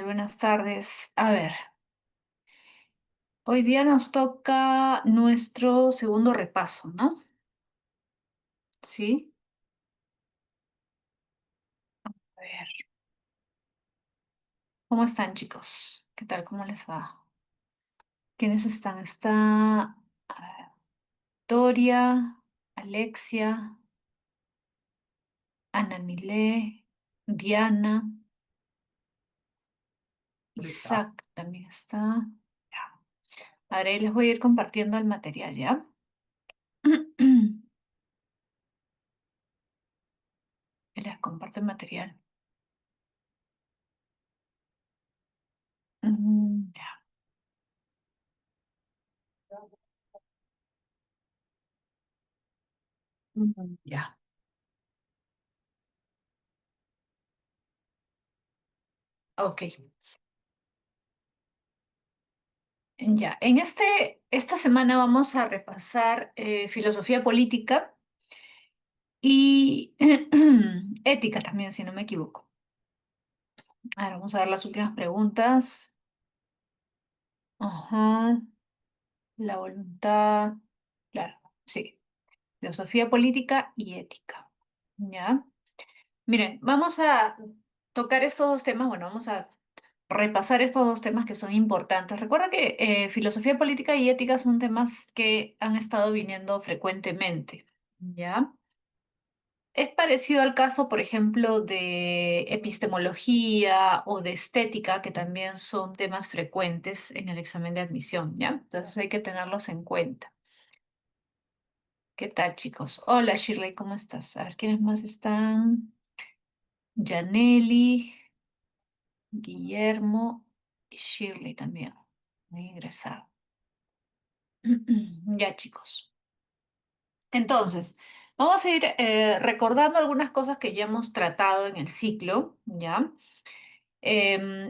Buenas tardes. A ver, hoy día nos toca nuestro segundo repaso, ¿no? Sí. A ver, ¿cómo están, chicos? ¿Qué tal? ¿Cómo les va? ¿Quiénes están? Está Doria, Alexia, Ana Milé, Diana, Isaac también está. Ya. A ver, ahí les voy a ir compartiendo el material, ¿ya? Les comparto el material. Ya. Ya. Ok. Ya, esta semana vamos a repasar filosofía política y ética también, si no me equivoco. Ahora vamos a ver las últimas preguntas. Ajá, la voluntad. Claro, sí. Filosofía política y ética. Ya. Miren, vamos a tocar estos dos temas. Bueno, vamos a repasar estos dos temas que son importantes. Recuerda que filosofía política y ética son temas que han estado viniendo frecuentemente. ¿Ya? Es parecido al caso, por ejemplo, de epistemología o de estética, que también son temas frecuentes en el examen de admisión, ¿ya? Entonces hay que tenerlos en cuenta. ¿Qué tal, chicos? Hola, Shirley, ¿cómo estás? A ver, ¿quiénes más están? Janelli, Guillermo y Shirley también. Han ingresado. Ya, chicos. Entonces, vamos a ir recordando algunas cosas que ya hemos tratado en el ciclo, ¿ya?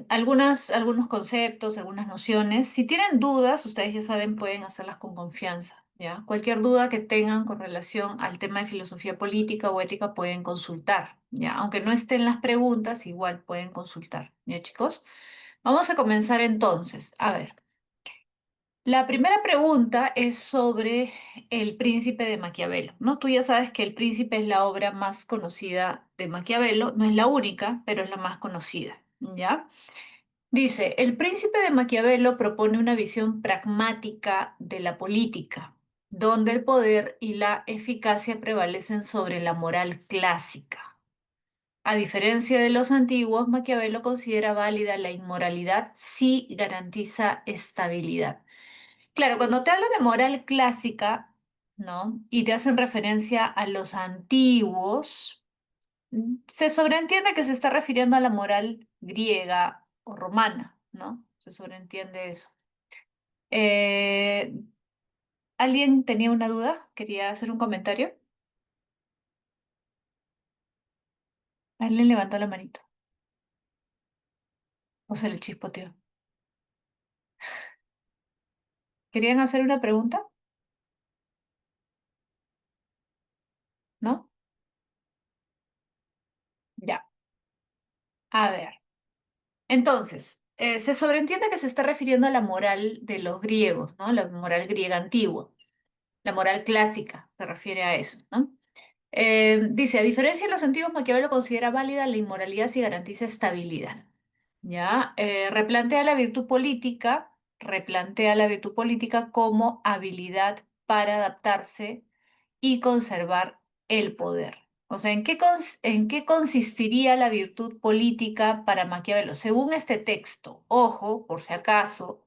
Algunos conceptos, algunas nociones. Si tienen dudas, ustedes ya saben, pueden hacerlas con confianza, ¿ya? Cualquier duda que tengan con relación al tema de filosofía política o ética pueden consultar, ¿ya? Aunque no estén las preguntas, igual pueden consultar, ¿ya, chicos? Vamos a comenzar entonces. A ver, la primera pregunta es sobre El Príncipe de Maquiavelo, ¿no? Tú ya sabes que El Príncipe es la obra más conocida de Maquiavelo, no es la única, pero es la más conocida, ¿ya? Dice, el príncipe de Maquiavelo propone una visión pragmática de la política, donde el poder y la eficacia prevalecen sobre la moral clásica. A diferencia de los antiguos, Maquiavelo considera válida la inmoralidad si garantiza estabilidad. Claro, cuando te hablan de moral clásica, ¿no? Y te hacen referencia a los antiguos, se sobreentiende que se está refiriendo a la moral griega o romana, ¿no? Se sobreentiende eso. Eh, ¿Alguien tenía una duda? ¿Quería hacer un comentario? Alguien levantó la manito. O se le chispoteó. ¿Querían hacer una pregunta? ¿No? Ya. A ver. Entonces, se sobreentiende que se está refiriendo a la moral de los griegos, ¿no? La moral griega antigua. La moral clásica se refiere a eso, ¿no? Dice, a diferencia de los antiguos, Maquiavelo considera válida la inmoralidad si garantiza estabilidad. ¿Ya? Replantea la virtud política como habilidad para adaptarse y conservar el poder. O sea, ¿en qué consistiría la virtud política para Maquiavelo? Según este texto, ojo, por si acaso,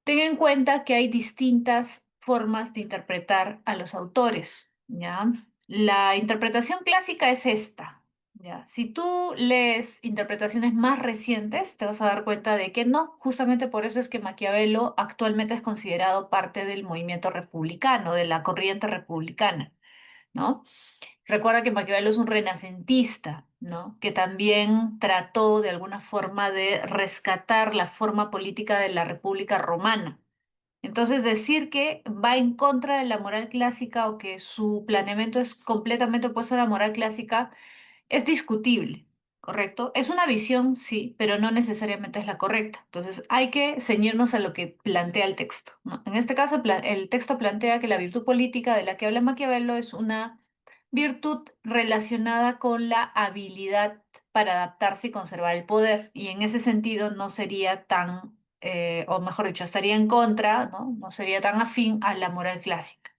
ten en cuenta que hay distintas formas de interpretar a los autores, ¿ya? La interpretación clásica es esta, ¿ya? Si tú lees interpretaciones más recientes, te vas a dar cuenta de que no, justamente por eso es que Maquiavelo actualmente es considerado parte del movimiento republicano, de la corriente republicana, ¿no? Recuerda que Maquiavelo es un renacentista, ¿no? Que también trató de alguna forma de rescatar la forma política de la República Romana. Entonces, decir que va en contra de la moral clásica o que su planeamiento es completamente opuesto a la moral clásica es discutible, ¿correcto? Es una visión, sí, pero no necesariamente es la correcta. Entonces hay que ceñirnos a lo que plantea el texto, ¿no? En este caso, el texto plantea que la virtud política de la que habla Maquiavelo es una virtud relacionada con la habilidad para adaptarse y conservar el poder. Y en ese sentido no sería tan, o mejor dicho, estaría en contra, ¿no? No sería tan afín a la moral clásica.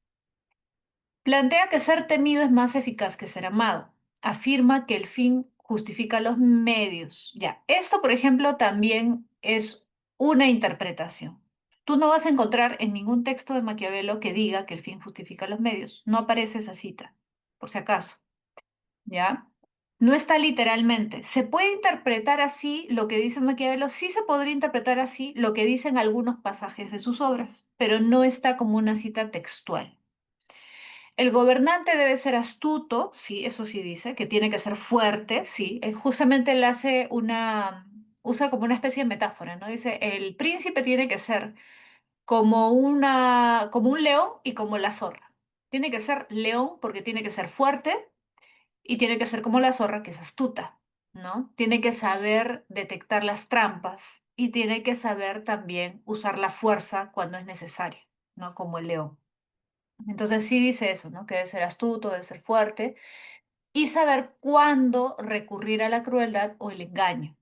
Plantea que ser temido es más eficaz que ser amado. Afirma que el fin justifica los medios. Ya, esto, por ejemplo, también es una interpretación. Tú no vas a encontrar en ningún texto de Maquiavelo que diga que el fin justifica los medios. No aparece esa cita, por si acaso, ¿ya? No está literalmente. ¿Se puede interpretar así lo que dice Maquiavelo? Sí se podría interpretar así lo que dicen algunos pasajes de sus obras, pero no está como una cita textual. El gobernante debe ser astuto, sí, eso sí dice, que tiene que ser fuerte, sí. Justamente él hace usa como una especie de metáfora, ¿no? Dice, el príncipe tiene que ser como un león y como la zorra. Tiene que ser león porque tiene que ser fuerte y tiene que ser como la zorra que es astuta, ¿no? Tiene que saber detectar las trampas y tiene que saber también usar la fuerza cuando es necesario, ¿no? Como el león. Entonces sí dice eso, ¿no? Que debe ser astuto, debe ser fuerte y saber cuándo recurrir a la crueldad o el engaño.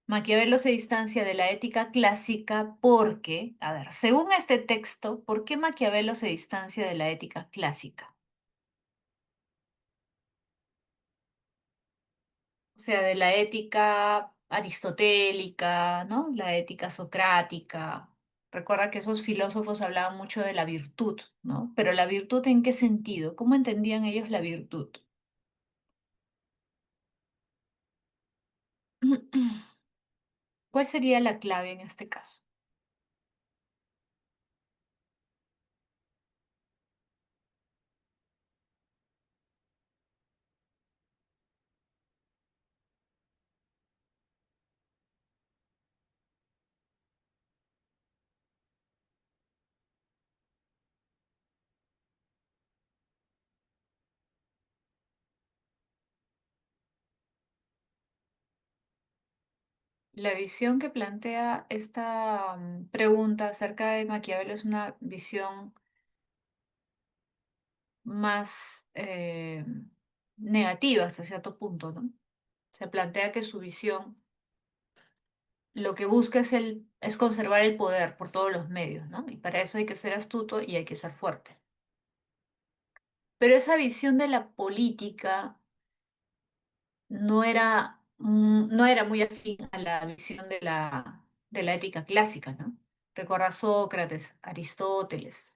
Maquiavelo se distancia de la ética clásica porque, a ver, según este texto, ¿por qué Maquiavelo se distancia de la ética clásica? O sea, de la ética aristotélica, ¿no? La ética socrática. Recuerda que esos filósofos hablaban mucho de la virtud, ¿no? Pero la virtud, ¿en qué sentido? ¿Cómo entendían ellos la virtud? ¿Cuál sería la clave en este caso? La visión que plantea esta pregunta acerca de Maquiavelo es una visión más negativa hasta cierto punto, ¿no? Se plantea que su visión lo que busca es conservar el poder por todos los medios, ¿no? Y para eso hay que ser astuto y hay que ser fuerte. Pero esa visión de la política no era muy afín a la visión de de la ética clásica, ¿no? Recuerda a Sócrates, Aristóteles,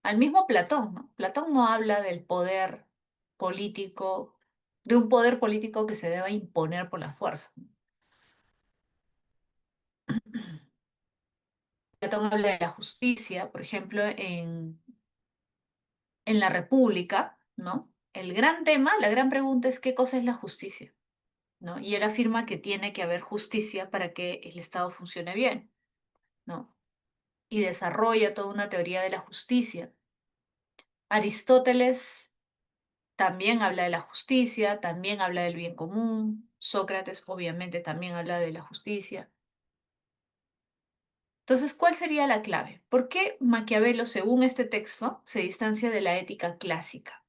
al mismo Platón, ¿no? Platón no habla del poder político, de un poder político que se deba imponer por la fuerza. Platón habla de la justicia, por ejemplo, en la República, ¿no? El gran tema, la gran pregunta es qué cosa es la justicia, ¿no? Y él afirma que tiene que haber justicia para que el Estado funcione bien, ¿no? Y desarrolla toda una teoría de la justicia. Aristóteles también habla de la justicia, también habla del bien común. Sócrates obviamente también habla de la justicia. Entonces, ¿cuál sería la clave? ¿Por qué Maquiavelo, según este texto, se distancia de la ética clásica?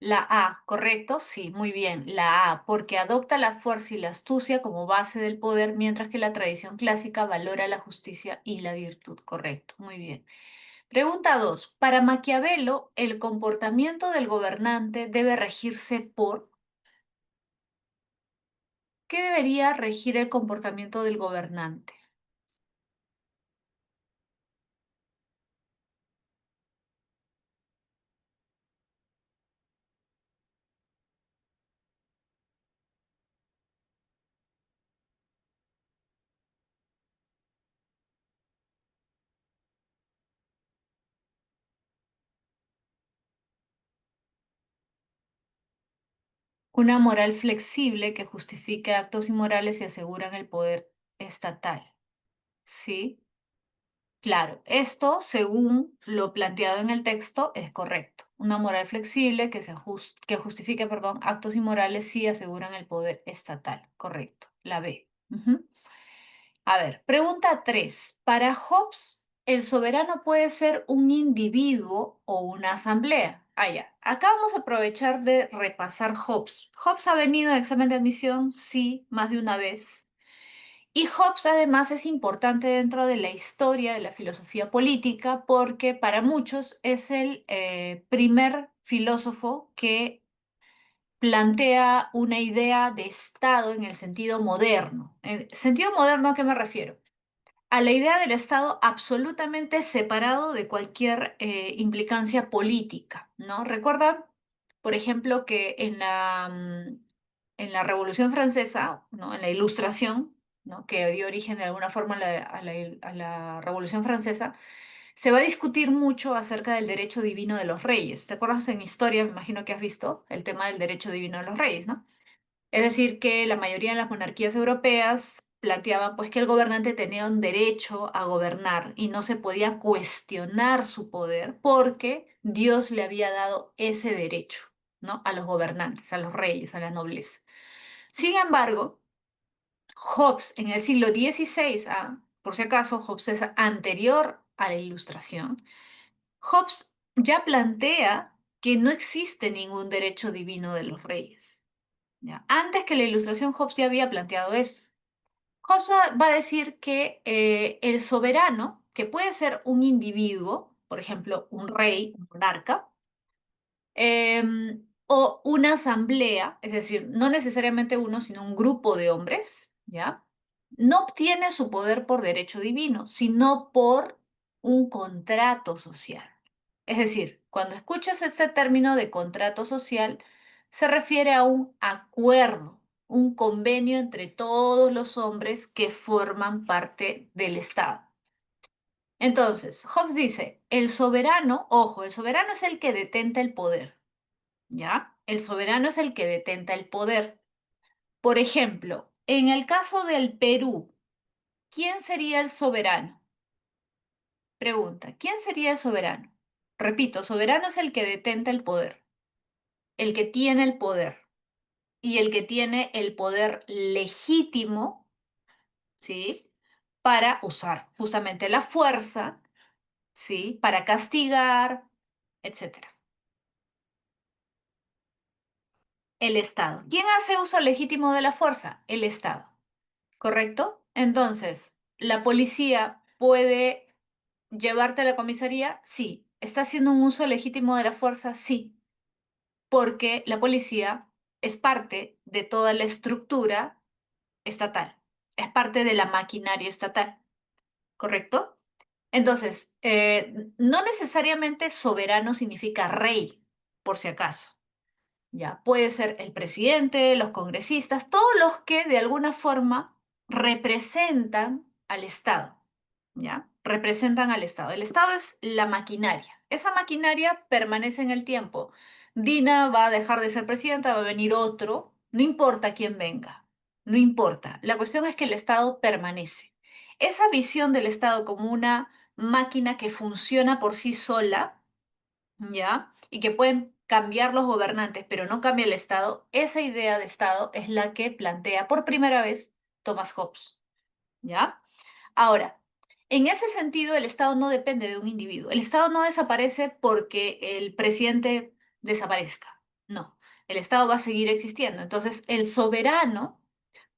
La A, ¿correcto? Sí, muy bien. La A, porque adopta la fuerza y la astucia como base del poder, mientras que la tradición clásica valora la justicia y la virtud. Correcto, muy bien. Pregunta 2. Para Maquiavelo, el comportamiento del gobernante debe regirse por... ¿Qué debería regir el comportamiento del gobernante? Una moral flexible que justifique actos inmorales y aseguran el poder estatal. ¿Sí? Claro, esto, según lo planteado en el texto, es correcto. Una moral flexible que justifique, perdón, actos inmorales sí aseguran el poder estatal. Correcto. La B. Ujú. A ver, pregunta 3. Para Hobbes, ¿el soberano puede ser un individuo o una asamblea? Ah, ya. Acá vamos a aprovechar de repasar Hobbes. Hobbes ha venido en examen de admisión, sí, más de una vez. Y Hobbes además es importante dentro de la historia de la filosofía política porque para muchos es el primer filósofo que plantea una idea de Estado en el sentido moderno. ¿En sentido moderno a qué me refiero? A la idea del Estado absolutamente separado de cualquier implicancia política, ¿no? Recuerda, por ejemplo, que en la Revolución Francesa, ¿no? En la Ilustración, ¿no? Que dio origen de alguna forma a la Revolución Francesa, se va a discutir mucho acerca del derecho divino de los reyes. ¿Te acuerdas en historia? Me imagino que has visto el tema del derecho divino de los reyes, ¿no? Es decir, que la mayoría de las monarquías europeas planteaban pues que el gobernante tenía un derecho a gobernar y no se podía cuestionar su poder porque Dios le había dado ese derecho, ¿no? A los gobernantes, a los reyes, a la nobleza. Sin embargo, Hobbes en el siglo XVI, por si acaso, Hobbes es anterior a la Ilustración, Hobbes ya plantea que no existe ningún derecho divino de los reyes. ¿Ya? Antes que la Ilustración, Hobbes ya había planteado eso. Hobbes va a decir que el soberano, que puede ser un individuo, por ejemplo, un rey, un monarca, o una asamblea, es decir, no necesariamente uno, sino un grupo de hombres, ¿ya? No obtiene su poder por derecho divino, sino por un contrato social. Es decir, cuando escuchas este término de contrato social, se refiere a un acuerdo, un convenio entre todos los hombres que forman parte del Estado. Entonces, Hobbes dice, el soberano, ojo, el soberano es el que detenta el poder. ¿Ya? El soberano es el que detenta el poder. Por ejemplo, en el caso del Perú, ¿quién sería el soberano? Pregunta, ¿quién sería el soberano? Repito, soberano es el que detenta el poder, el que tiene el poder y el que tiene el poder legítimo, ¿sí? Para usar justamente la fuerza, ¿sí? Para castigar, etcétera. El Estado. ¿Quién hace uso legítimo de la fuerza? El Estado. ¿Correcto? Entonces, ¿la policía puede llevarte a la comisaría? Sí. ¿Está haciendo un uso legítimo de la fuerza? Sí, porque la policía es parte de toda la estructura estatal, es parte de la maquinaria estatal, ¿correcto? Entonces, no necesariamente soberano significa rey, por si acaso. Ya, puede ser el presidente, los congresistas, todos los que de alguna forma representan al Estado, ¿ya? Representan al Estado. El Estado es la maquinaria. Esa maquinaria permanece en el tiempo. Dina va a dejar de ser presidenta, va a venir otro, no importa quién venga, no importa. La cuestión es que el Estado permanece. Esa visión del Estado como una máquina que funciona por sí sola, ¿ya? Y que pueden cambiar los gobernantes, pero no cambia el Estado, esa idea de Estado es la que plantea por primera vez Thomas Hobbes, ¿ya? Ahora, en ese sentido, el Estado no depende de un individuo. El Estado no desaparece porque el presidente desaparezca. No, el Estado va a seguir existiendo. Entonces, el soberano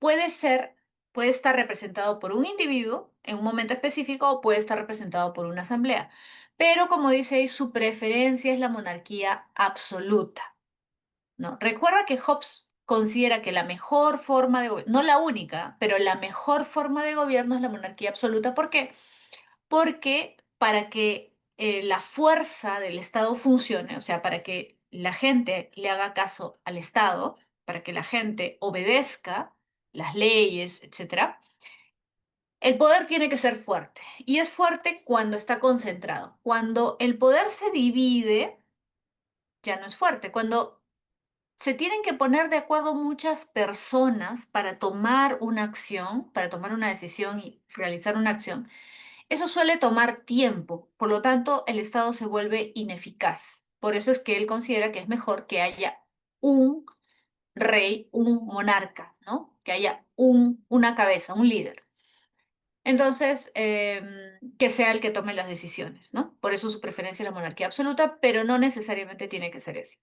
puede ser, puede estar representado por un individuo en un momento específico o puede estar representado por una asamblea. Pero como dice ahí, su preferencia es la monarquía absoluta, ¿no? Recuerda que Hobbes considera que la mejor forma de gobierno, no la única, pero la mejor forma de gobierno es la monarquía absoluta. ¿Por qué? Porque para que la fuerza del Estado funcione, o sea, para que la gente le haga caso al Estado, para que la gente obedezca las leyes, etcétera, el poder tiene que ser fuerte. Y es fuerte cuando está concentrado. Cuando el poder se divide, ya no es fuerte. Cuando se tienen que poner de acuerdo muchas personas para tomar una acción, para tomar una decisión y realizar una acción. Eso suele tomar tiempo, por lo tanto, el Estado se vuelve ineficaz. Por eso es que él considera que es mejor que haya un rey, un monarca, ¿no? Que haya una cabeza, un líder. Entonces, que sea el que tome las decisiones, ¿no? Por eso su preferencia es la monarquía absoluta, pero no necesariamente tiene que ser ese.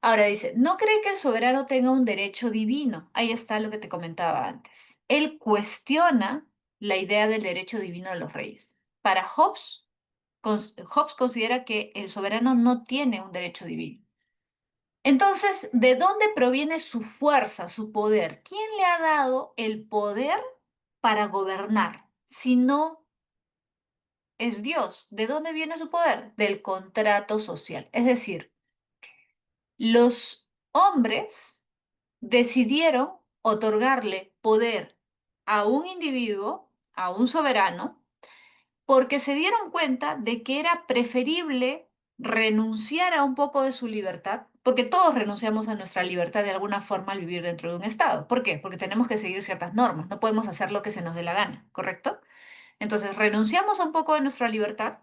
Ahora dice, ¿no cree que el soberano tenga un derecho divino? Ahí está lo que te comentaba antes. Él cuestiona la idea del derecho divino de los reyes. Para Hobbes, Hobbes considera que el soberano no tiene un derecho divino. Entonces, ¿de dónde proviene su fuerza, su poder? ¿Quién le ha dado el poder para gobernar? Si no es Dios, ¿de dónde viene su poder? Del contrato social. Es decir, los hombres decidieron otorgarle poder a un individuo, a un soberano, porque se dieron cuenta de que era preferible renunciar a un poco de su libertad, porque todos renunciamos a nuestra libertad de alguna forma al vivir dentro de un estado. ¿Por qué? Porque tenemos que seguir ciertas normas, no podemos hacer lo que se nos dé la gana, ¿correcto? Entonces, renunciamos a un poco de nuestra libertad,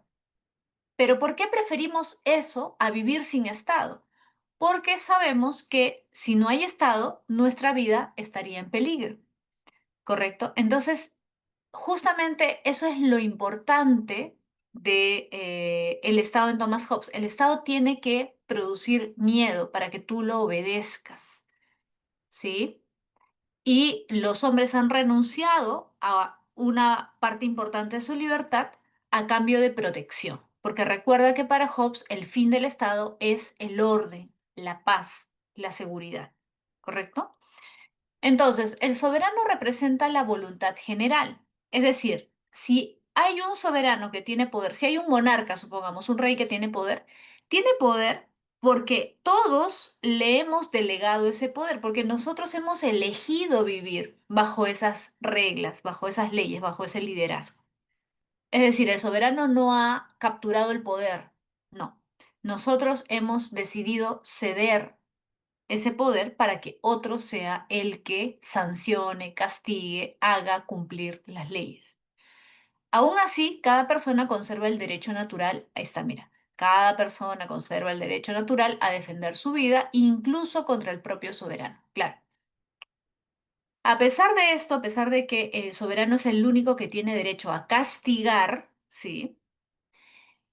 pero ¿por qué preferimos eso a vivir sin estado? Porque sabemos que si no hay estado, nuestra vida estaría en peligro, ¿correcto? Entonces, justamente eso es lo importante de el Estado en Thomas Hobbes. El Estado tiene que producir miedo para que tú lo obedezcas, ¿sí? Y los hombres han renunciado a una parte importante de su libertad a cambio de protección, porque recuerda que para Hobbes el fin del Estado es el orden, la paz, la seguridad, ¿correcto? Entonces, el soberano representa la voluntad general. Es decir, si hay un soberano que tiene poder, si hay un monarca, supongamos, un rey que tiene poder porque todos le hemos delegado ese poder, porque nosotros hemos elegido vivir bajo esas reglas, bajo esas leyes, bajo ese liderazgo. Es decir, el soberano no ha capturado el poder, no. Nosotros hemos decidido ceder ese poder para que otro sea el que sancione, castigue, haga cumplir las leyes. Aún así, cada persona conserva el derecho natural, ahí está, mira, cada persona conserva el derecho natural a defender su vida, incluso contra el propio soberano. Claro. A pesar de esto, a pesar de que el soberano es el único que tiene derecho a castigar, ¿sí?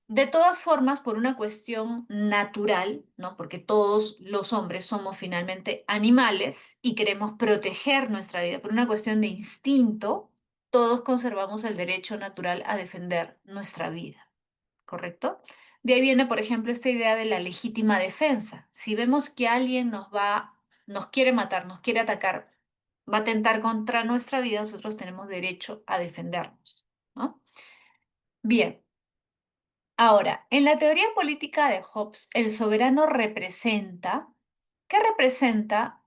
De todas formas, por una cuestión natural, ¿no? Porque todos los hombres somos finalmente animales y queremos proteger nuestra vida, por una cuestión de instinto, todos conservamos el derecho natural a defender nuestra vida, ¿correcto? De ahí viene, por ejemplo, esta idea de la legítima defensa. Si vemos que alguien nos quiere matar, nos quiere atacar, va a atentar contra nuestra vida, nosotros tenemos derecho a defendernos, ¿no? Bien. Ahora, en la teoría política de Hobbes, el soberano representa, ¿qué representa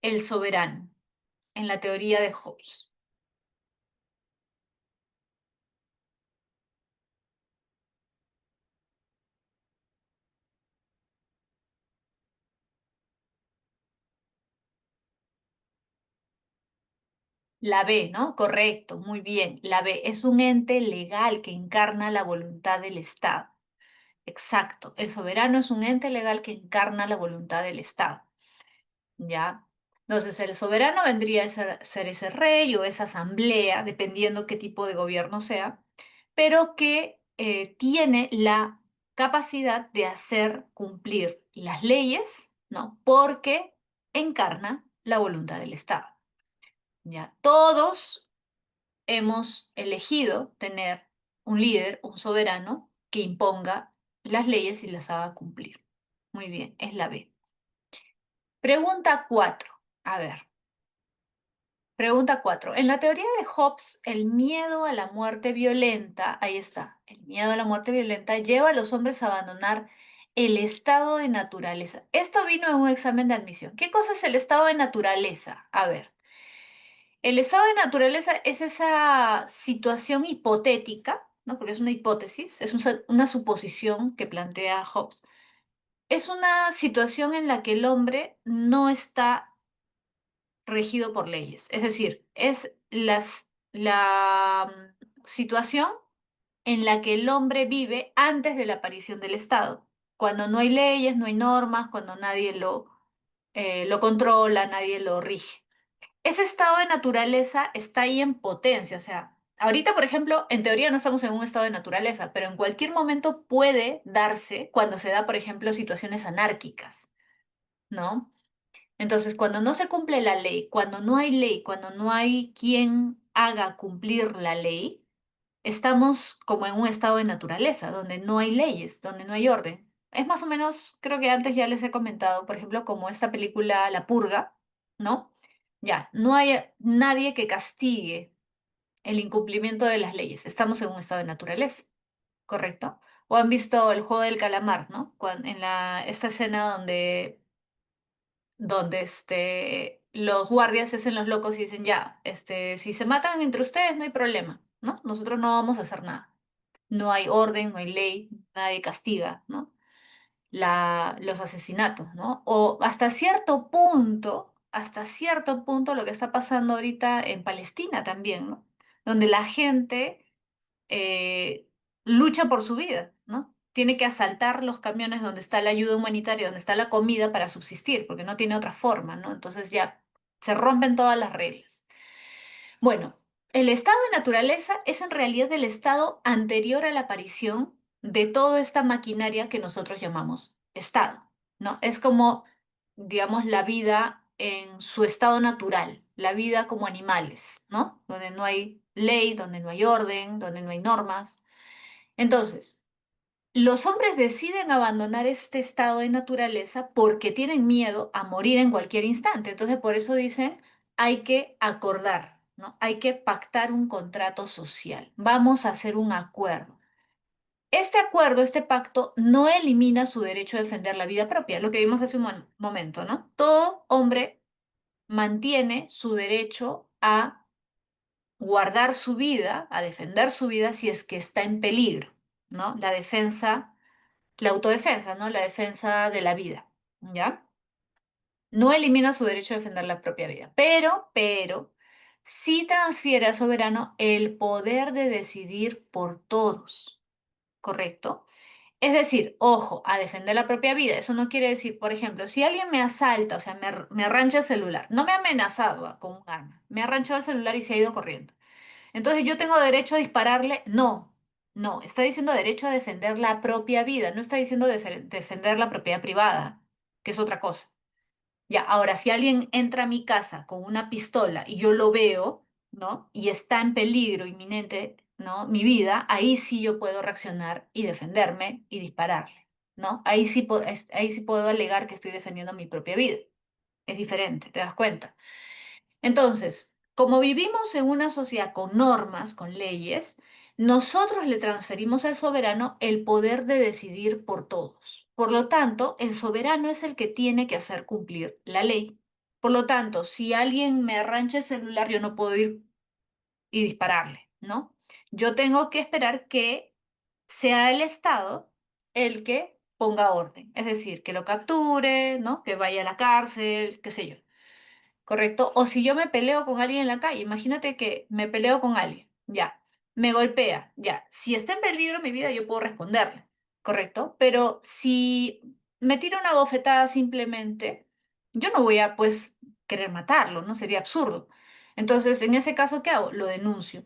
el soberano en la teoría de Hobbes? La B, ¿no? Correcto, muy bien. La B es un ente legal que encarna la voluntad del Estado. Exacto, el soberano es un ente legal que encarna la voluntad del Estado. ¿Ya? Entonces, el soberano vendría a ser ese rey o esa asamblea, dependiendo qué tipo de gobierno sea, pero que tiene la capacidad de hacer cumplir las leyes, ¿no? Porque encarna la voluntad del Estado. ¿Ya? Todos hemos elegido tener un líder, un soberano, que imponga las leyes y las haga cumplir. Muy bien, es la B. Pregunta 4. A ver. Pregunta 4. En la teoría de Hobbes, el miedo a la muerte violenta, ahí está, el miedo a la muerte violenta lleva a los hombres a abandonar el estado de naturaleza. Esto vino en un examen de admisión. ¿Qué cosa es el estado de naturaleza? A ver, el estado de naturaleza es esa situación hipotética, ¿no? Porque es una hipótesis, es una suposición que plantea Hobbes, es una situación en la que el hombre no está regido por leyes. Es decir, es la situación en la que el hombre vive antes de la aparición del Estado, cuando no hay leyes, no hay normas, cuando nadie lo controla, nadie lo rige. Ese estado de naturaleza está ahí en potencia, o sea, ahorita, por ejemplo, en teoría no estamos en un estado de naturaleza, pero en cualquier momento puede darse cuando se da, por ejemplo, situaciones anárquicas, ¿no? Entonces, cuando no se cumple la ley, cuando no hay quien haga cumplir la ley, estamos como en un estado de naturaleza, donde no hay leyes, donde no hay orden. Es más o menos, creo que antes ya les he comentado, por ejemplo, como esta película La Purga, ¿no? Ya, no hay nadie que castigue el incumplimiento de las leyes. Estamos en un estado de naturaleza, ¿correcto? O han visto el juego del calamar, ¿no? En esta escena donde los guardias se hacen los locos y dicen, ya, si se matan entre ustedes no hay problema, ¿no? Nosotros no vamos a hacer nada. No hay orden, no hay ley, nadie castiga, ¿no? Los asesinatos, ¿no? O hasta cierto punto lo que está pasando ahorita en Palestina también, ¿no? Donde la gente eh, lucha por su vida, ¿no? Tiene que asaltar los camiones donde está la ayuda humanitaria, donde está la comida para subsistir, porque no tiene otra forma, ¿no? Entonces ya se rompen todas las reglas. Bueno, el estado de naturaleza es en realidad el estado anterior a la aparición de toda esta maquinaria que nosotros llamamos estado, ¿no? Es como, digamos, la vida en su estado natural, la vida como animales, ¿no? Donde no hay ley, donde no hay orden, donde no hay normas. Entonces, los hombres deciden abandonar este estado de naturaleza porque tienen miedo a morir en cualquier instante. Entonces, por eso dicen, hay que acordar, ¿no? Hay que pactar un contrato social. Vamos a hacer un acuerdo. Este acuerdo, este pacto, no elimina su derecho a defender la vida propia, lo que vimos hace un momento, ¿no? Todo hombre mantiene su derecho a guardar su vida, a defender su vida si es que está en peligro, ¿no? La autodefensa, ¿no? La defensa de la vida, ¿ya? No elimina su derecho a defender la propia vida, pero, sí transfiere al soberano el poder de decidir por todos, ¿correcto? Es decir, ojo, a defender la propia vida. Eso no quiere decir, por ejemplo, si alguien me asalta, o sea, me arrancha el celular, no me ha amenazado con un arma, me ha arranchado el celular y se ha ido corriendo. Entonces, ¿yo tengo derecho a dispararle? No, no, está diciendo derecho a defender la propia vida, no está diciendo defender la propiedad privada, que es otra cosa. Ya, ahora, si alguien entra a mi casa con una pistola y yo lo veo, ¿no? Y está en peligro inminente, ¿no? Mi vida, ahí sí yo puedo reaccionar y defenderme y dispararle, ¿no? Ahí sí puedo alegar que estoy defendiendo mi propia vida. Es diferente, ¿te das cuenta? Entonces, como vivimos en una sociedad con normas, con leyes, nosotros le transferimos al soberano el poder de decidir por todos. Por lo tanto, el soberano es el que tiene que hacer cumplir la ley. Por lo tanto, si alguien me arrancha el celular, yo no puedo ir y dispararle, ¿no? Yo tengo que esperar que sea el Estado el que ponga orden, es decir, que lo capture, ¿no? Que vaya a la cárcel, qué sé yo. ¿Correcto? O si yo me peleo con alguien en la calle, imagínate que me peleo con alguien, ya, me golpea, ya, si está en peligro mi vida, yo puedo responderle, ¿correcto? Pero si me tira una bofetada simplemente, yo no voy a, pues, querer matarlo, ¿no? Sería absurdo. Entonces, en ese caso, ¿qué hago? Lo denuncio.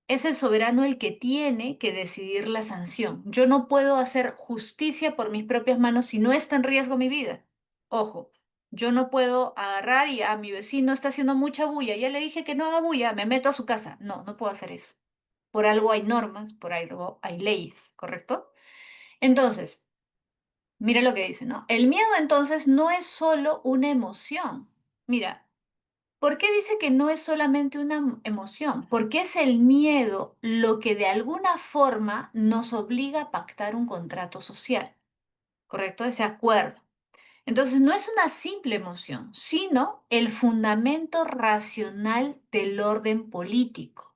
Es el soberano el que tiene que decidir la sanción. Yo no puedo hacer justicia por mis propias manos si no está en riesgo mi vida. Ojo. Yo no puedo agarrar y a mi vecino está haciendo mucha bulla. Ya le dije que no haga bulla, me meto a su casa. No, no puedo hacer eso. Por algo hay normas, por algo hay leyes, ¿correcto? Entonces, mira lo que dice, ¿no? El miedo entonces no es solo una emoción. Mira, ¿por qué dice que no es solamente una emoción? Porque es el miedo lo que de alguna forma nos obliga a pactar un contrato social, ¿correcto? Ese acuerdo. Entonces, no es una simple emoción, sino el fundamento racional del orden político.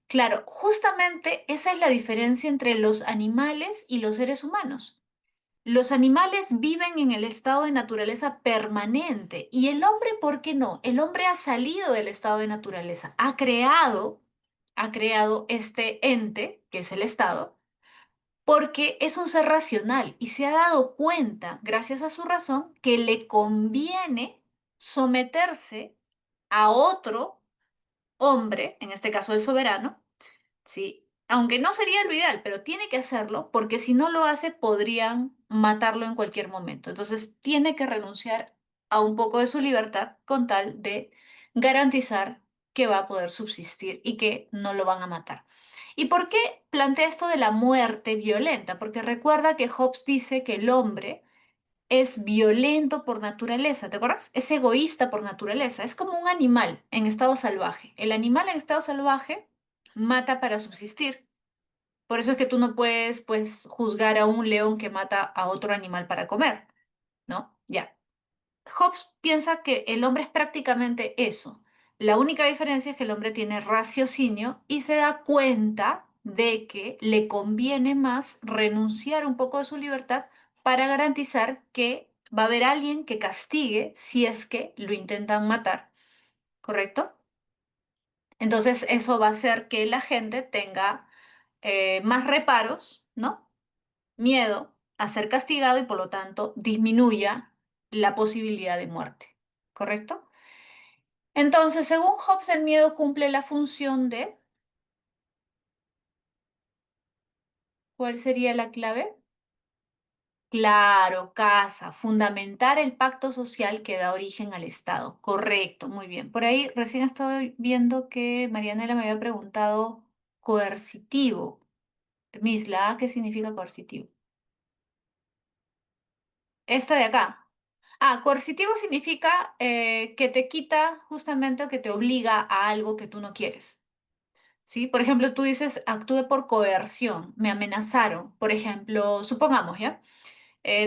Claro, justamente esa es la diferencia entre los animales y los seres humanos. Los animales viven en el estado de naturaleza permanente y el hombre, ¿por qué no? El hombre ha salido del estado de naturaleza, ha creado este ente, que es el estado, porque es un ser racional y se ha dado cuenta, gracias a su razón, que le conviene someterse a otro hombre, en este caso el soberano, ¿sí? Aunque no sería lo ideal, pero tiene que hacerlo porque si no lo hace podrían matarlo en cualquier momento. Entonces tiene que renunciar a un poco de su libertad con tal de garantizar que va a poder subsistir y que no lo van a matar. ¿Y por qué plantea esto de la muerte violenta? Porque recuerda que Hobbes dice que el hombre es violento por naturaleza, ¿te acuerdas? Es egoísta por naturaleza, es como un animal en estado salvaje. El animal en estado salvaje mata para subsistir. Por eso es que tú no puedes, pues, juzgar a un león que mata a otro animal para comer, ¿no? Ya. Hobbes piensa que el hombre es prácticamente eso. La única diferencia es que el hombre tiene raciocinio y se da cuenta de que le conviene más renunciar un poco de su libertad para garantizar que va a haber alguien que castigue si es que lo intentan matar, ¿correcto? Entonces eso va a hacer que la gente tenga más reparos, ¿no? Miedo a ser castigado y por lo tanto disminuya la posibilidad de muerte, ¿correcto? Entonces, según Hobbes, el miedo cumple la función de, ¿cuál sería la clave? Claro, casa, fundamentar el pacto social que da origen al Estado. Correcto, muy bien. Por ahí recién he estado viendo que Marianela me había preguntado coercitivo. Miss, la A, ¿qué significa coercitivo? Esta de acá. Ah, coercitivo significa que te quita justamente o que te obliga a algo que tú no quieres. ¿Sí? Por ejemplo, tú dices, actué por coerción, me amenazaron. Por ejemplo, supongamos, ¿ya?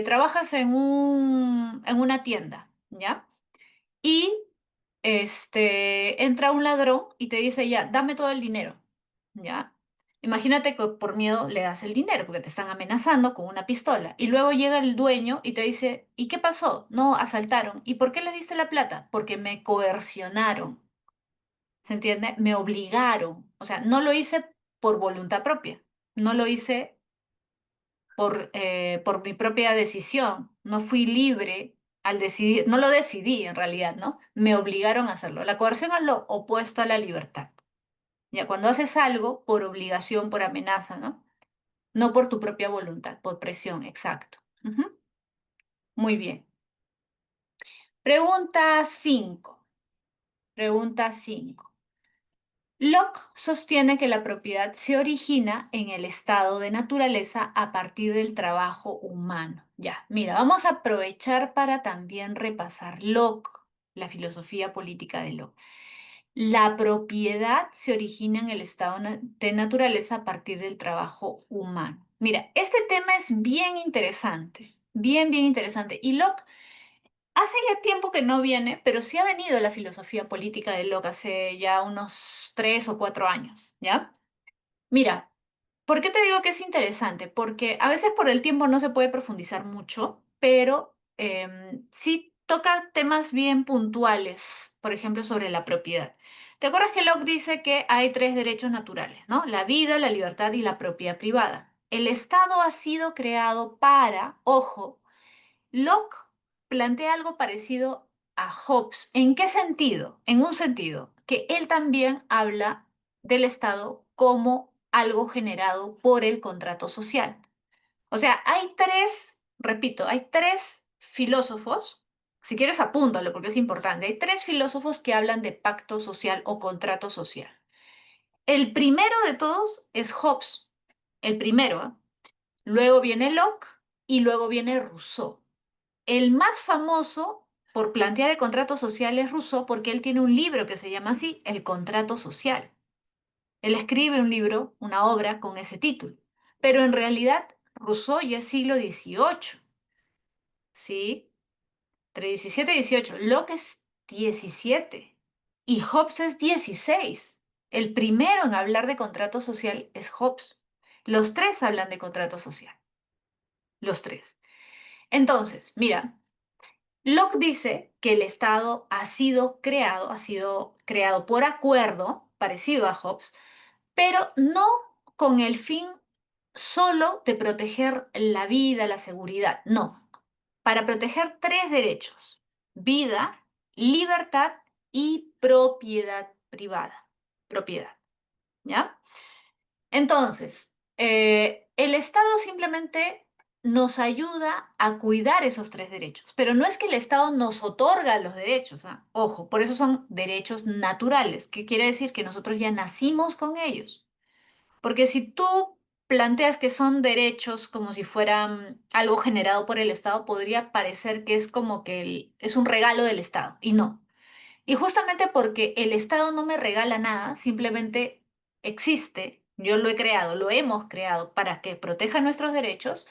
Trabajas en una tienda, ¿ya? Y entra un ladrón y te dice, ya, dame todo el dinero, ¿ya? Imagínate que por miedo le das el dinero porque te están amenazando con una pistola. Y luego llega el dueño y te dice, ¿y qué pasó? No, asaltaron. ¿Y por qué le diste la plata? Porque me coercionaron. ¿Se entiende? Me obligaron. O sea, no lo hice por voluntad propia. No lo hice por mi propia decisión. No fui libre al decidir, no lo decidí en realidad, ¿no? Me obligaron a hacerlo. La coerción es lo opuesto a la libertad. Ya cuando haces algo por obligación, por amenaza, ¿no? No por tu propia voluntad, por presión, exacto. Ujú. Muy bien. Pregunta 5. Pregunta 5. Locke sostiene que la propiedad se origina en el estado de naturaleza a partir del trabajo humano. Ya, mira, vamos a aprovechar para también repasar Locke, la filosofía política de Locke. La propiedad se origina en el estado de naturaleza a partir del trabajo humano. Mira, este tema es bien interesante, bien, bien interesante. Y Locke hace ya tiempo que no viene, pero sí ha venido la filosofía política de Locke hace ya unos 3 o 4 años, ¿ya? Mira, ¿por qué te digo que es interesante? Porque a veces por el tiempo no se puede profundizar mucho, pero sí toca temas bien puntuales, por ejemplo, sobre la propiedad. ¿Te acuerdas que Locke dice que hay tres derechos naturales, ¿no? La vida, la libertad y la propiedad privada. El Estado ha sido creado para, ojo, Locke plantea algo parecido a Hobbes. ¿En qué sentido? En un sentido, que él también habla del Estado como algo generado por el contrato social. O sea, hay tres, repito, hay tres filósofos, si quieres apúntalo porque es importante, hay tres filósofos que hablan de pacto social o contrato social. El primero de todos es Hobbes, el primero, ¿eh? Luego viene Locke y luego viene Rousseau. El más famoso por plantear el contrato social es Rousseau porque él tiene un libro que se llama así, El contrato social. Él escribe un libro, una obra con ese título. Pero en realidad Rousseau ya es siglo XVIII, ¿sí? Entre 17 y 18. Locke es 17 y Hobbes es 16. El primero en hablar de contrato social es Hobbes. Los tres hablan de contrato social. Los tres. Entonces, mira, Locke dice que el Estado ha sido creado por acuerdo, parecido a Hobbes, pero no con el fin solo de proteger la vida, la seguridad, no, para proteger tres derechos: vida, libertad y propiedad privada. Propiedad, ¿ya? Entonces, el Estado simplemente nos ayuda a cuidar esos tres derechos, pero no es que el Estado nos otorga los derechos, ¿ah? Ojo, por eso son derechos naturales, que quiere decir que nosotros ya nacimos con ellos. Porque si tú planteas que son derechos como si fueran algo generado por el Estado, podría parecer que es como que es un regalo del Estado, y no. Y justamente porque el Estado no me regala nada, simplemente existe, yo lo he creado, lo hemos creado para que proteja nuestros derechos,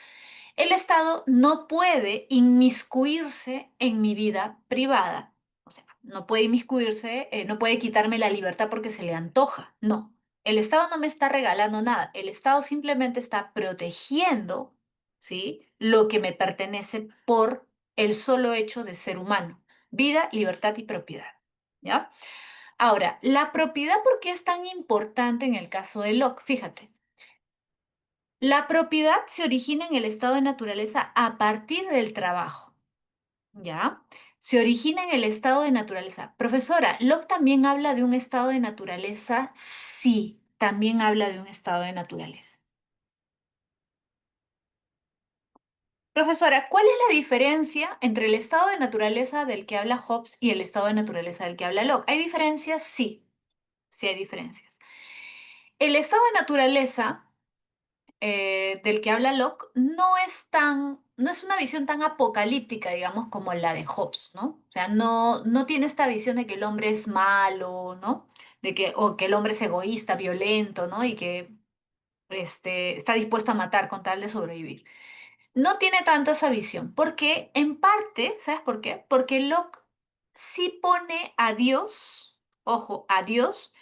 el Estado no puede inmiscuirse en mi vida privada. O sea, no puede inmiscuirse, no puede quitarme la libertad porque se le antoja. No, el Estado no me está regalando nada. El Estado simplemente está protegiendo, ¿sí?, lo que me pertenece por el solo hecho de ser humano. Vida, libertad y propiedad. ¿Ya? Ahora, la propiedad, ¿por qué es tan importante en el caso de Locke? Fíjate. La propiedad se origina en el estado de naturaleza a partir del trabajo, ¿ya? Se origina en el estado de naturaleza. Profesora, ¿Locke también habla de un estado de naturaleza? Sí, también habla de un estado de naturaleza. Profesora, ¿cuál es la diferencia entre el estado de naturaleza del que habla Hobbes y el estado de naturaleza del que habla Locke? ¿Hay diferencias? Sí, sí hay diferencias. El estado de naturaleza del que habla Locke no es una visión tan apocalíptica, digamos, como la de Hobbes, ¿no? O sea, no tiene esta visión de que el hombre es malo, ¿no? O que el hombre es egoísta, violento, ¿no? Y que está dispuesto a matar con tal de sobrevivir. No tiene tanto esa visión, porque en parte, ¿sabes por qué? Porque Locke sí pone a Dios, ojo, a Dios,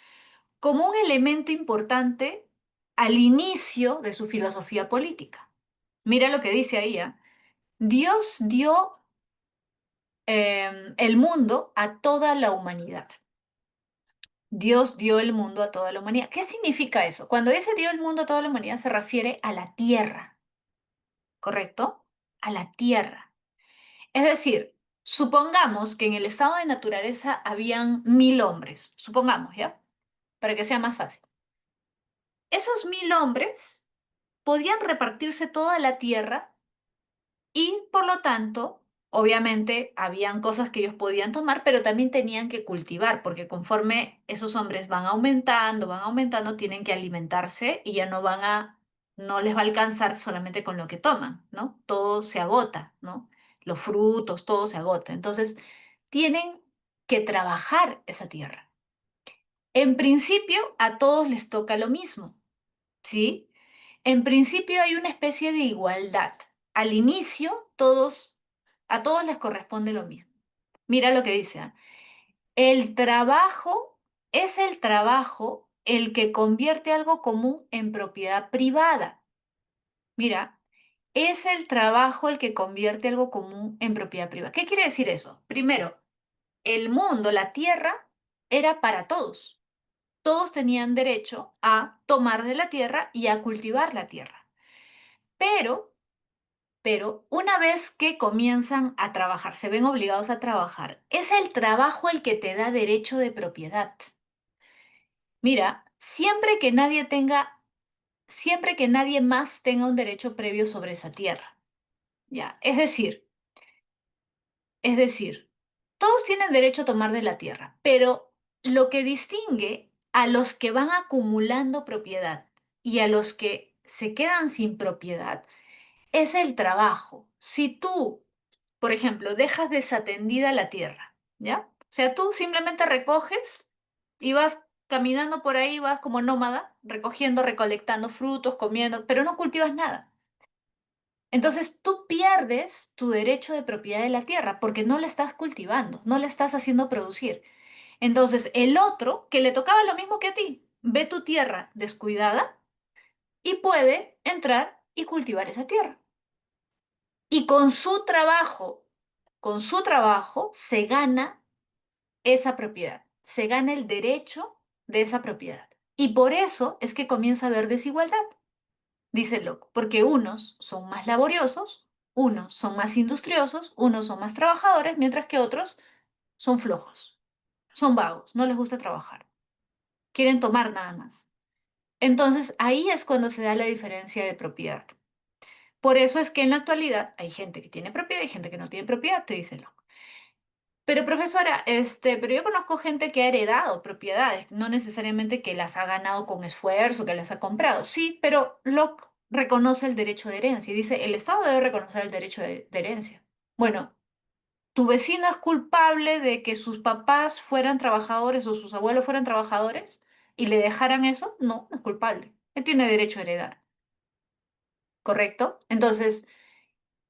como un elemento importante al inicio de su filosofía política. Mira lo que dice ahí, ¿ah? Dios dio el mundo a toda la humanidad. Dios dio el mundo a toda la humanidad. ¿Qué significa eso? Cuando dice dio el mundo a toda la humanidad se refiere a la tierra, ¿correcto? A la tierra. Es decir, supongamos que en el estado de naturaleza habían 1000 hombres, supongamos, ¿ya? Para que sea más fácil. Esos 1000 hombres podían repartirse toda la tierra y, por lo tanto, obviamente habían cosas que ellos podían tomar, pero también tenían que cultivar, porque conforme esos hombres van aumentando, tienen que alimentarse y ya no les va a alcanzar solamente con lo que toman, ¿no? Todo se agota, ¿no? Los frutos, todo se agota. Entonces, tienen que trabajar esa tierra. En principio, a todos les toca lo mismo, ¿sí? En principio hay una especie de igualdad. Al inicio, a todos les corresponde lo mismo. Mira lo que dice, ¿ah? El trabajo es el trabajo el que convierte algo común en propiedad privada. Mira, es el trabajo el que convierte algo común en propiedad privada. ¿Qué quiere decir eso? Primero, el mundo, la tierra, era para todos. Todos tenían derecho a tomar de la tierra y a cultivar la tierra. Pero una vez que comienzan a trabajar, se ven obligados a trabajar, es el trabajo el que te da derecho de propiedad. Mira, siempre que nadie más tenga un derecho previo sobre esa tierra. Ya, es decir, todos tienen derecho a tomar de la tierra, pero lo que distingue a los que van acumulando propiedad y a los que se quedan sin propiedad es el trabajo. Si tú, por ejemplo, dejas desatendida la tierra, ¿ya? O sea, tú simplemente recoges y vas caminando por ahí, vas como nómada, recogiendo, recolectando frutos, comiendo, pero no cultivas nada. Entonces tú pierdes tu derecho de propiedad de la tierra porque no la estás cultivando, no la estás haciendo producir. Entonces el otro, que le tocaba lo mismo que a ti, ve tu tierra descuidada y puede entrar y cultivar esa tierra. Y con su trabajo se gana esa propiedad, se gana el derecho de esa propiedad. Y por eso es que comienza a haber desigualdad, dice Locke, porque unos son más laboriosos, unos son más industriosos, unos son más trabajadores, mientras que otros son flojos, son vagos, no les gusta trabajar, quieren tomar nada más. Entonces ahí es cuando se da la diferencia de propiedad. Por eso es que en la actualidad hay gente que tiene propiedad y gente que no tiene propiedad, te dice Locke. Pero profesora, pero yo conozco gente que ha heredado propiedades, no necesariamente que las ha ganado con esfuerzo, que las ha comprado, sí, pero Locke reconoce el derecho de herencia y dice, el Estado debe reconocer el derecho de herencia. Bueno, ¿tu vecino es culpable de que sus papás fueran trabajadores o sus abuelos fueran trabajadores y le dejaran eso? No, no es culpable. Él tiene derecho a heredar, ¿correcto? Entonces,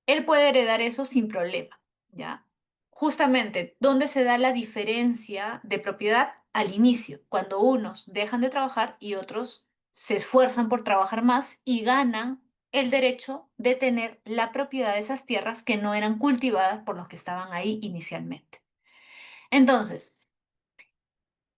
él puede heredar eso sin problema, ¿ya? Justamente, ¿dónde se da la diferencia de propiedad? Al inicio, cuando unos dejan de trabajar y otros se esfuerzan por trabajar más y ganan el derecho de tener la propiedad de esas tierras que no eran cultivadas por los que estaban ahí inicialmente. Entonces,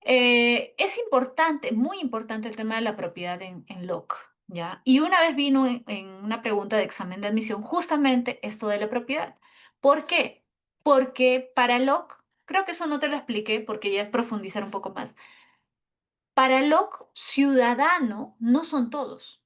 es importante, muy importante el tema de la propiedad en Locke, ¿ya? Y una vez vino en una pregunta de examen de admisión justamente esto de la propiedad. ¿Por qué? Porque para Locke, creo que eso no te lo expliqué porque ya es profundizar un poco más. Para Locke, ciudadano no son todos.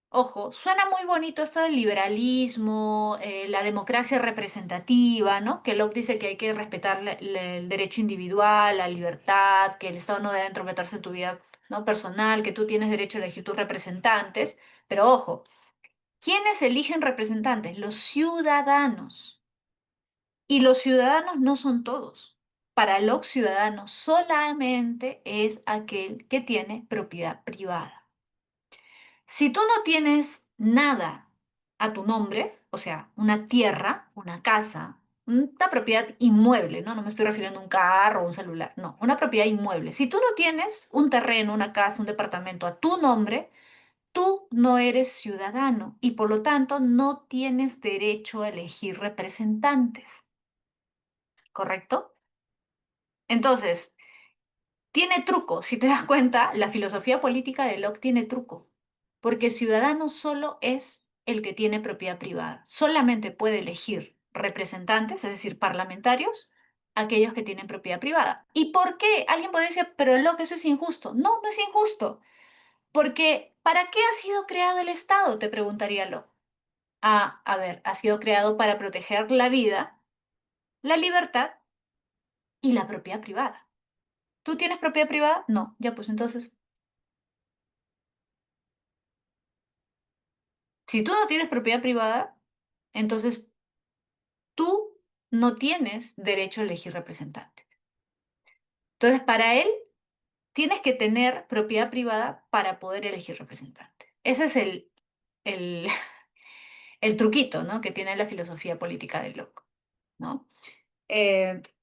Ojo, suena muy bonito esto del liberalismo, la democracia representativa, ¿no? Que Locke dice que hay que respetar el derecho individual, la libertad, que el Estado no debe entrometerse en tu vida, ¿no? Personal, que tú tienes derecho a elegir tus representantes. Pero ojo, ¿quiénes eligen representantes? Los ciudadanos. Y los ciudadanos no son todos. Para Locke, ciudadano solamente es aquel que tiene propiedad privada. Si tú no tienes nada a tu nombre, o sea, una tierra, una casa, una propiedad inmueble, ¿no? No me estoy refiriendo a un carro o un celular, no, una propiedad inmueble. Si tú no tienes un terreno, una casa, un departamento a tu nombre, tú no eres ciudadano y por lo tanto no tienes derecho a elegir representantes, ¿correcto? Entonces, tiene truco, si te das cuenta, la filosofía política de Locke tiene truco, porque ciudadano solo es el que tiene propiedad privada. Solamente puede elegir representantes, es decir, parlamentarios, aquellos que tienen propiedad privada. ¿Y por qué? Alguien puede decir, pero Locke, eso es injusto. No, no es injusto, porque ¿para qué ha sido creado el Estado? Te preguntaría Locke. Ah, a ver, ha sido creado para proteger la vida, la libertad y la propiedad privada. ¿Tú tienes propiedad privada? No, ya pues entonces, si tú no tienes propiedad privada, entonces tú no tienes derecho a elegir representante. Entonces, para él, tienes que tener propiedad privada para poder elegir representante. Ese es el, el truquito, ¿no? Que tiene la filosofía política de Locke, ¿no?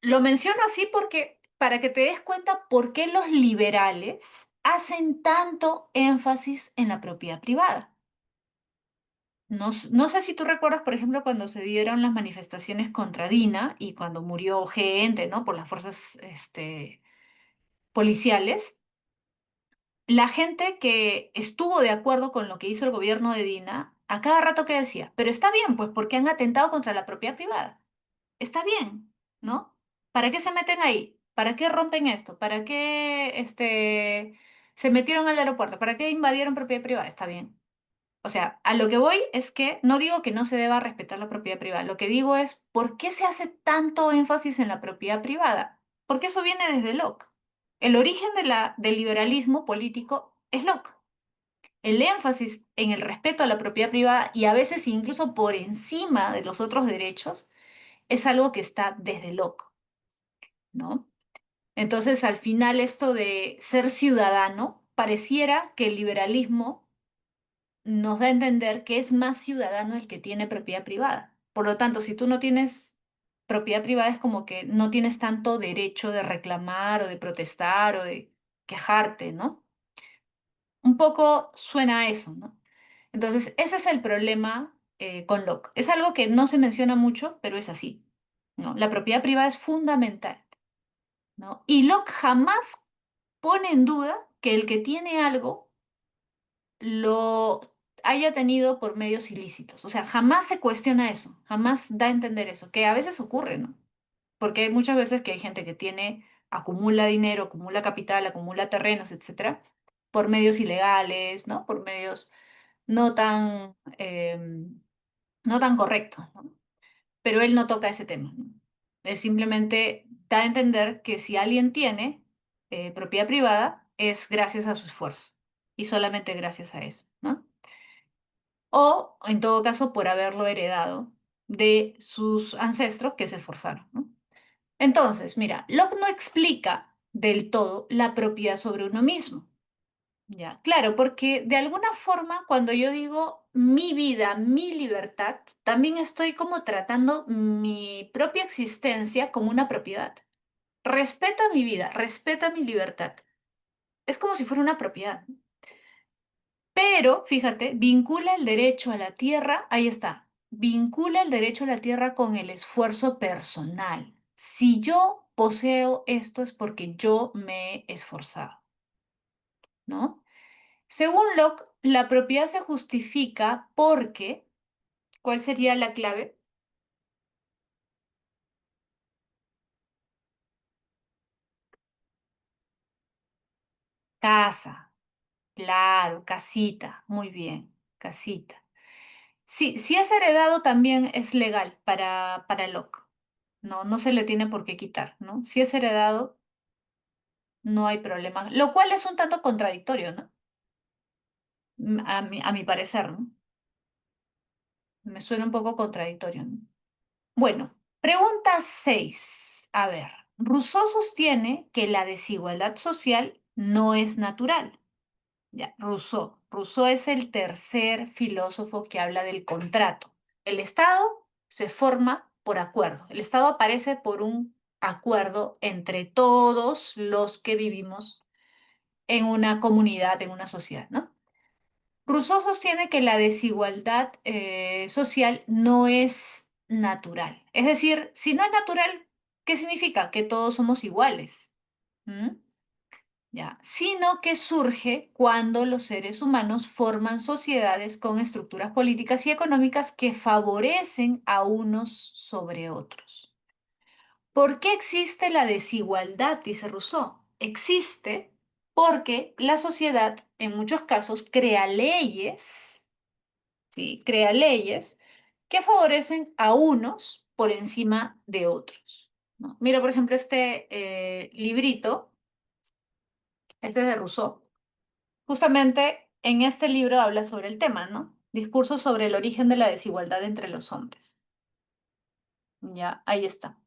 Lo menciono así porque, para que te des cuenta por qué los liberales hacen tanto énfasis en la propiedad privada. No, no sé si tú recuerdas, por ejemplo, cuando se dieron las manifestaciones contra Dina y cuando murió gente, ¿no? Por las fuerzas, policiales. La gente que estuvo de acuerdo con lo que hizo el gobierno de Dina, a cada rato que decía, pero está bien, pues porque han atentado contra la propiedad privada. Está bien, ¿no? ¿Para qué se meten ahí? ¿Para qué rompen esto? ¿Para qué, se metieron al aeropuerto? ¿Para qué invadieron propiedad privada? Está bien. O sea, a lo que voy es que no digo que no se deba respetar la propiedad privada. Lo que digo es, ¿por qué se hace tanto énfasis en la propiedad privada? Porque eso viene desde Locke. El origen del liberalismo político es Locke. El énfasis en el respeto a la propiedad privada y a veces incluso por encima de los otros derechos es algo que está desde Locke, ¿no? Entonces, al final, esto de ser ciudadano, pareciera que el liberalismo nos da a entender que es más ciudadano el que tiene propiedad privada. Por lo tanto, si tú no tienes propiedad privada, es como que no tienes tanto derecho de reclamar o de protestar o de quejarte, ¿no? Un poco suena a eso, ¿no? Entonces, ese es el problema con Locke. Es algo que no se menciona mucho, pero es así, ¿no? La propiedad privada es fundamental, ¿no? Y Locke jamás pone en duda que el que tiene algo lo haya tenido por medios ilícitos. O sea, jamás se cuestiona eso, jamás da a entender eso, que a veces ocurre, ¿no? Porque hay muchas veces que hay gente que tiene, acumula dinero, acumula capital, acumula terrenos, etcétera, por medios ilegales, ¿no? Por medios no tan, no tan correctos, ¿no? Pero él no toca ese tema, ¿no? Él simplemente da a entender que si alguien tiene propiedad privada es gracias a su esfuerzo y solamente gracias a eso, ¿no? O, en todo caso, por haberlo heredado de sus ancestros que se esforzaron, ¿no? Entonces, mira, Locke no explica del todo la propiedad sobre uno mismo. Ya, claro, porque de alguna forma cuando yo digo mi vida, mi libertad, también estoy como tratando mi propia existencia como una propiedad. Respeta mi vida, respeta mi libertad. Es como si fuera una propiedad. Pero, fíjate, vincula el derecho a la tierra, ahí está, vincula el derecho a la tierra con el esfuerzo personal. Si yo poseo esto es porque yo me he esforzado, ¿no? Según Locke, la propiedad se justifica porque, ¿cuál sería la clave? Casa, claro, casita, muy bien, casita. Sí, si es heredado también es legal para Locke. No, no se le tiene por qué quitar, ¿no? Si es heredado, no hay problema. Lo cual es un tanto contradictorio, ¿no? A mi parecer, ¿no? Me suena un poco contradictorio, ¿no? Bueno, pregunta 6. A ver, Rousseau sostiene que la desigualdad social no es natural. Ya, Rousseau. Rousseau es el tercer filósofo que habla del contrato. El Estado se forma por acuerdo. El Estado aparece por un acuerdo entre todos los que vivimos en una comunidad, en una sociedad, ¿no? Rousseau sostiene que la desigualdad social no es natural. Es decir, si no es natural, ¿qué significa? Que todos somos iguales. ¿Mm? Ya, sino que surge cuando los seres humanos forman sociedades con estructuras políticas y económicas que favorecen a unos sobre otros. ¿Por qué existe la desigualdad? Dice Rousseau. Existe porque la sociedad en muchos casos crea leyes, ¿sí? Crea leyes que favorecen a unos por encima de otros, ¿no? Mira, por ejemplo, este librito, este es de Rousseau. Justamente en este libro habla sobre el tema, ¿no? Discurso sobre el origen de la desigualdad entre los hombres. Ya, ahí está.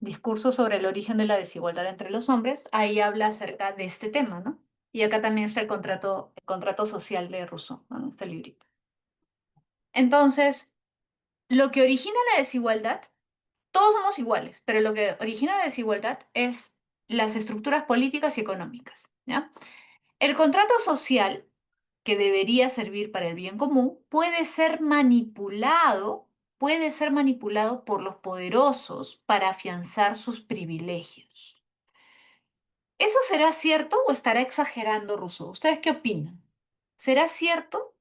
Discurso sobre el origen de la desigualdad entre los hombres. Ahí habla acerca de este tema, ¿no? Y acá también está el contrato social de Rousseau, ¿no? En este librito. Entonces, lo que origina la desigualdad, todos somos iguales, pero lo que origina la desigualdad es las estructuras políticas y económicas, ¿ya? El contrato social que debería servir para el bien común, puede ser manipulado por los poderosos para afianzar sus privilegios. ¿Eso será cierto o estará exagerando Rousseau? ¿Ustedes qué opinan? ¿Será cierto?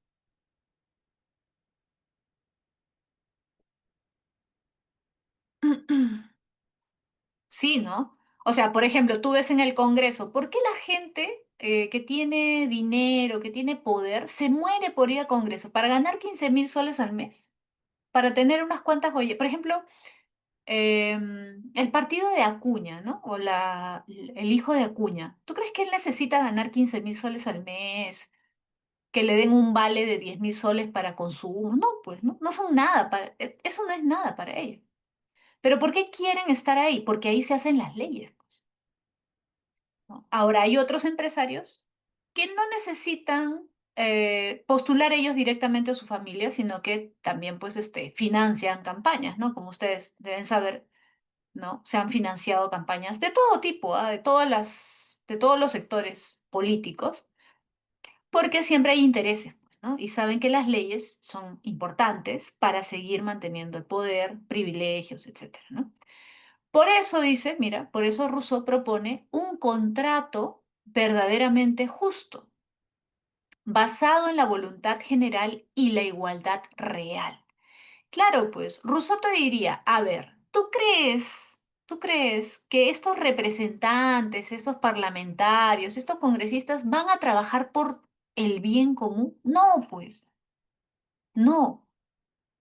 Sí, ¿no? O sea, por ejemplo, tú ves en el Congreso, ¿por qué la gente que tiene dinero, que tiene poder, se muere por ir al Congreso? ¿Para ganar 15.000 soles al mes? ¿Para tener unas cuantas joyas? Por ejemplo, el partido de Acuña, ¿no? O el hijo de Acuña. ¿Tú crees que él necesita ganar 15.000 soles al mes? Que le den un vale de 10.000 soles para consumo. No, pues, ¿no? No son nada eso no es nada para ellos. Pero ¿por qué quieren estar ahí? Porque ahí se hacen las leyes, pues, ¿no? Ahora, hay otros empresarios que no necesitan postular ellos directamente a su familia, sino que también, pues, financian campañas, ¿no? Como ustedes deben saber, ¿no? Se han financiado campañas de todo tipo, ¿ah? De todos los sectores políticos, porque siempre hay intereses. ¿no? Y saben que las leyes son importantes para seguir manteniendo el poder, privilegios, etcétera, ¿no? Por eso dice, mira, por eso Rousseau propone un contrato verdaderamente justo, basado en la voluntad general y la igualdad real. Claro, pues Rousseau te diría, a ver, tú crees que estos representantes, estos parlamentarios, estos congresistas van a trabajar por el bien común? No, pues, no,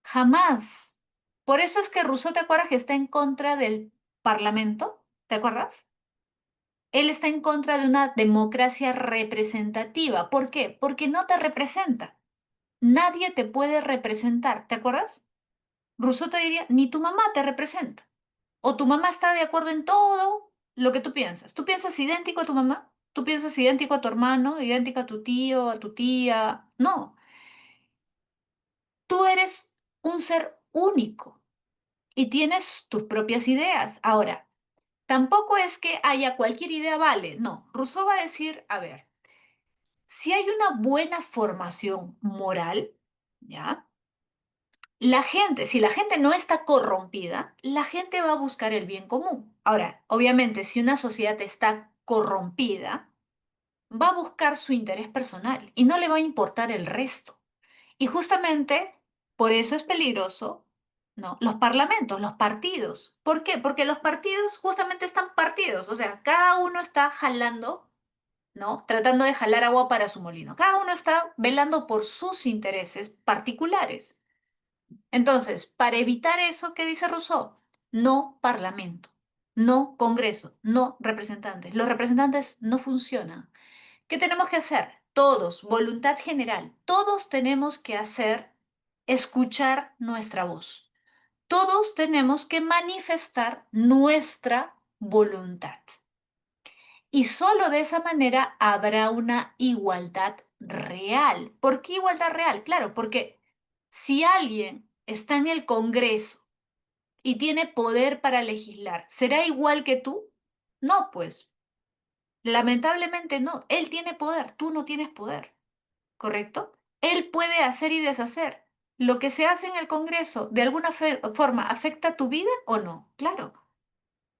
jamás. Por eso es que Rousseau, ¿te acuerdas que está en contra del parlamento? ¿Te acuerdas? Él está en contra de una democracia representativa. ¿Por qué? Porque no te representa. Nadie te puede representar. ¿Te acuerdas? Rousseau te diría, ni tu mamá te representa. O tu mamá está de acuerdo en todo lo que tú piensas. ¿Tú piensas idéntico a tu mamá? ¿Tú piensas idéntico a tu hermano? ¿Idéntico a tu tío, a tu tía? No. Tú eres un ser único y tienes tus propias ideas. Ahora, tampoco es que haya cualquier idea vale. No. Rousseau va a decir, a ver, si hay una buena formación moral, ¿ya? Si la gente no está corrompida, la gente va a buscar el bien común. Ahora, obviamente, si una sociedad está corrompida, va a buscar su interés personal y no le va a importar el resto. Y justamente por eso es peligroso, ¿no? Los parlamentos, los partidos. ¿Por qué? Porque los partidos justamente están partidos, o sea, cada uno está jalando, ¿no? Tratando de jalar agua para su molino. Cada uno está velando por sus intereses particulares. Entonces, para evitar eso, ¿qué dice Rousseau? No parlamento, no congreso, no representantes. Los representantes no funcionan. ¿Qué tenemos que hacer? Todos, voluntad general, todos tenemos que escuchar nuestra voz. Todos tenemos que manifestar nuestra voluntad. Y solo de esa manera habrá una igualdad real. ¿Por qué igualdad real? Claro, porque si alguien está en el Congreso y tiene poder para legislar, ¿será igual que tú? No, pues, lamentablemente no. Él tiene poder, tú no tienes poder, ¿correcto? Él puede hacer y deshacer. Lo que se hace en el Congreso, ¿de alguna forma afecta tu vida o no? Claro.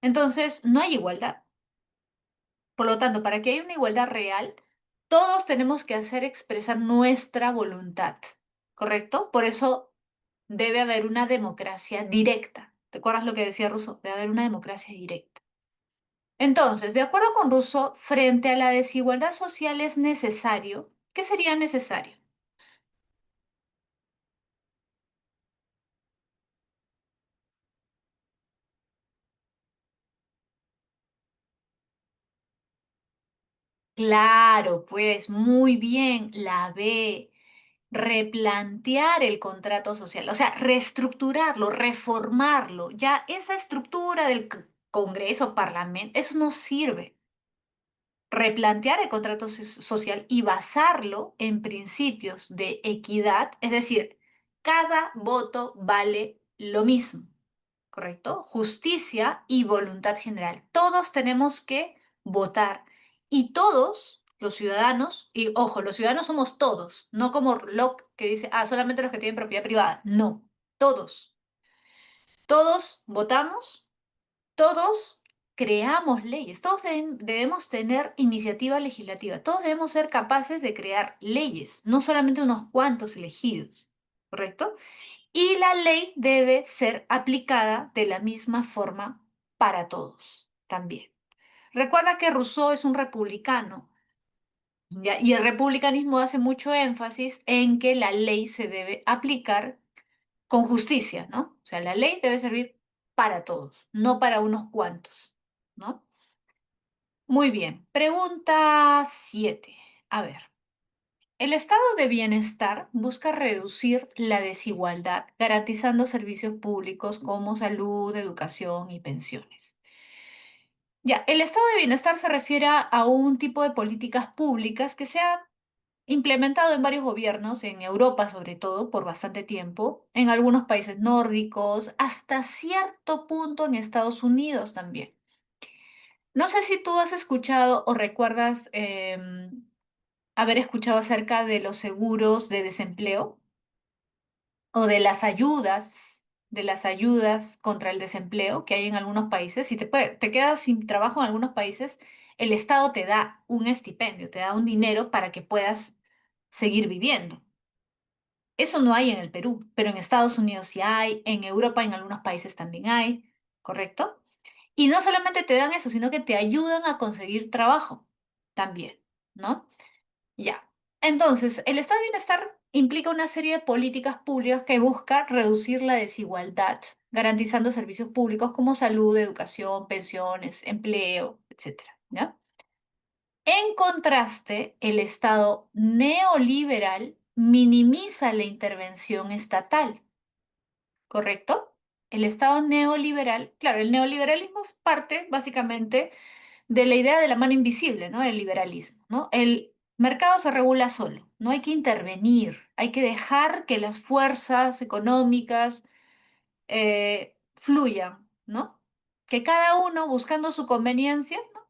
Entonces, no hay igualdad. Por lo tanto, para que haya una igualdad real, todos tenemos que hacer expresar nuestra voluntad, ¿correcto? Por eso debe haber una democracia directa. ¿Te acuerdas lo que decía Rousseau? Debe haber una democracia directa. Entonces, de acuerdo con Rousseau, frente a la desigualdad social es necesario, ¿qué sería necesario? Claro, pues muy bien, la B, replantear el contrato social, o sea, reestructurarlo, reformarlo. Ya esa estructura del Congreso, Parlamento, eso no sirve. Replantear el contrato social y basarlo en principios de equidad, es decir, cada voto vale lo mismo, ¿correcto? Justicia y voluntad general. Todos tenemos que votar y todos los ciudadanos, y ojo, los ciudadanos somos todos, no como Locke que dice, ah, solamente los que tienen propiedad privada. No, todos. Todos votamos, todos creamos leyes, todos debemos tener iniciativa legislativa, todos debemos ser capaces de crear leyes, no solamente unos cuantos elegidos, ¿correcto? Y la ley debe ser aplicada de la misma forma para todos también. Recuerda que Rousseau es un republicano, ¿ya? Y el republicanismo hace mucho énfasis en que la ley se debe aplicar con justicia, ¿no? O sea, la ley debe servir para todos, no para unos cuantos, ¿no? Muy bien. Pregunta 7. A ver. El estado de bienestar busca reducir la desigualdad, garantizando servicios públicos como salud, educación y pensiones. Ya, el estado de bienestar se refiere a un tipo de políticas públicas que se ha implementado en varios gobiernos, en Europa sobre todo, por bastante tiempo, en algunos países nórdicos, hasta cierto punto en Estados Unidos también. No sé si tú has escuchado o recuerdas haber escuchado acerca de los seguros de desempleo o de las ayudas contra el desempleo que hay en algunos países. Si te quedas sin trabajo en algunos países, el Estado te da un estipendio, te da un dinero para que puedas seguir viviendo. Eso no hay en el Perú, pero en Estados Unidos sí hay, en Europa en algunos países también hay, ¿correcto? Y no solamente te dan eso, sino que te ayudan a conseguir trabajo también, ¿no? Ya. Entonces, el estado de bienestar implica una serie de políticas públicas que buscan reducir la desigualdad, garantizando servicios públicos como salud, educación, pensiones, empleo, etcétera, ¿ya? En contraste, el Estado neoliberal minimiza la intervención estatal, ¿correcto? El Estado neoliberal, claro, el neoliberalismo es parte básicamente de la idea de la mano invisible, ¿no? Del liberalismo, ¿no? El mercado se regula solo, no hay que intervenir, hay que dejar que las fuerzas económicas fluyan, ¿no? Que cada uno, buscando su conveniencia, ¿no?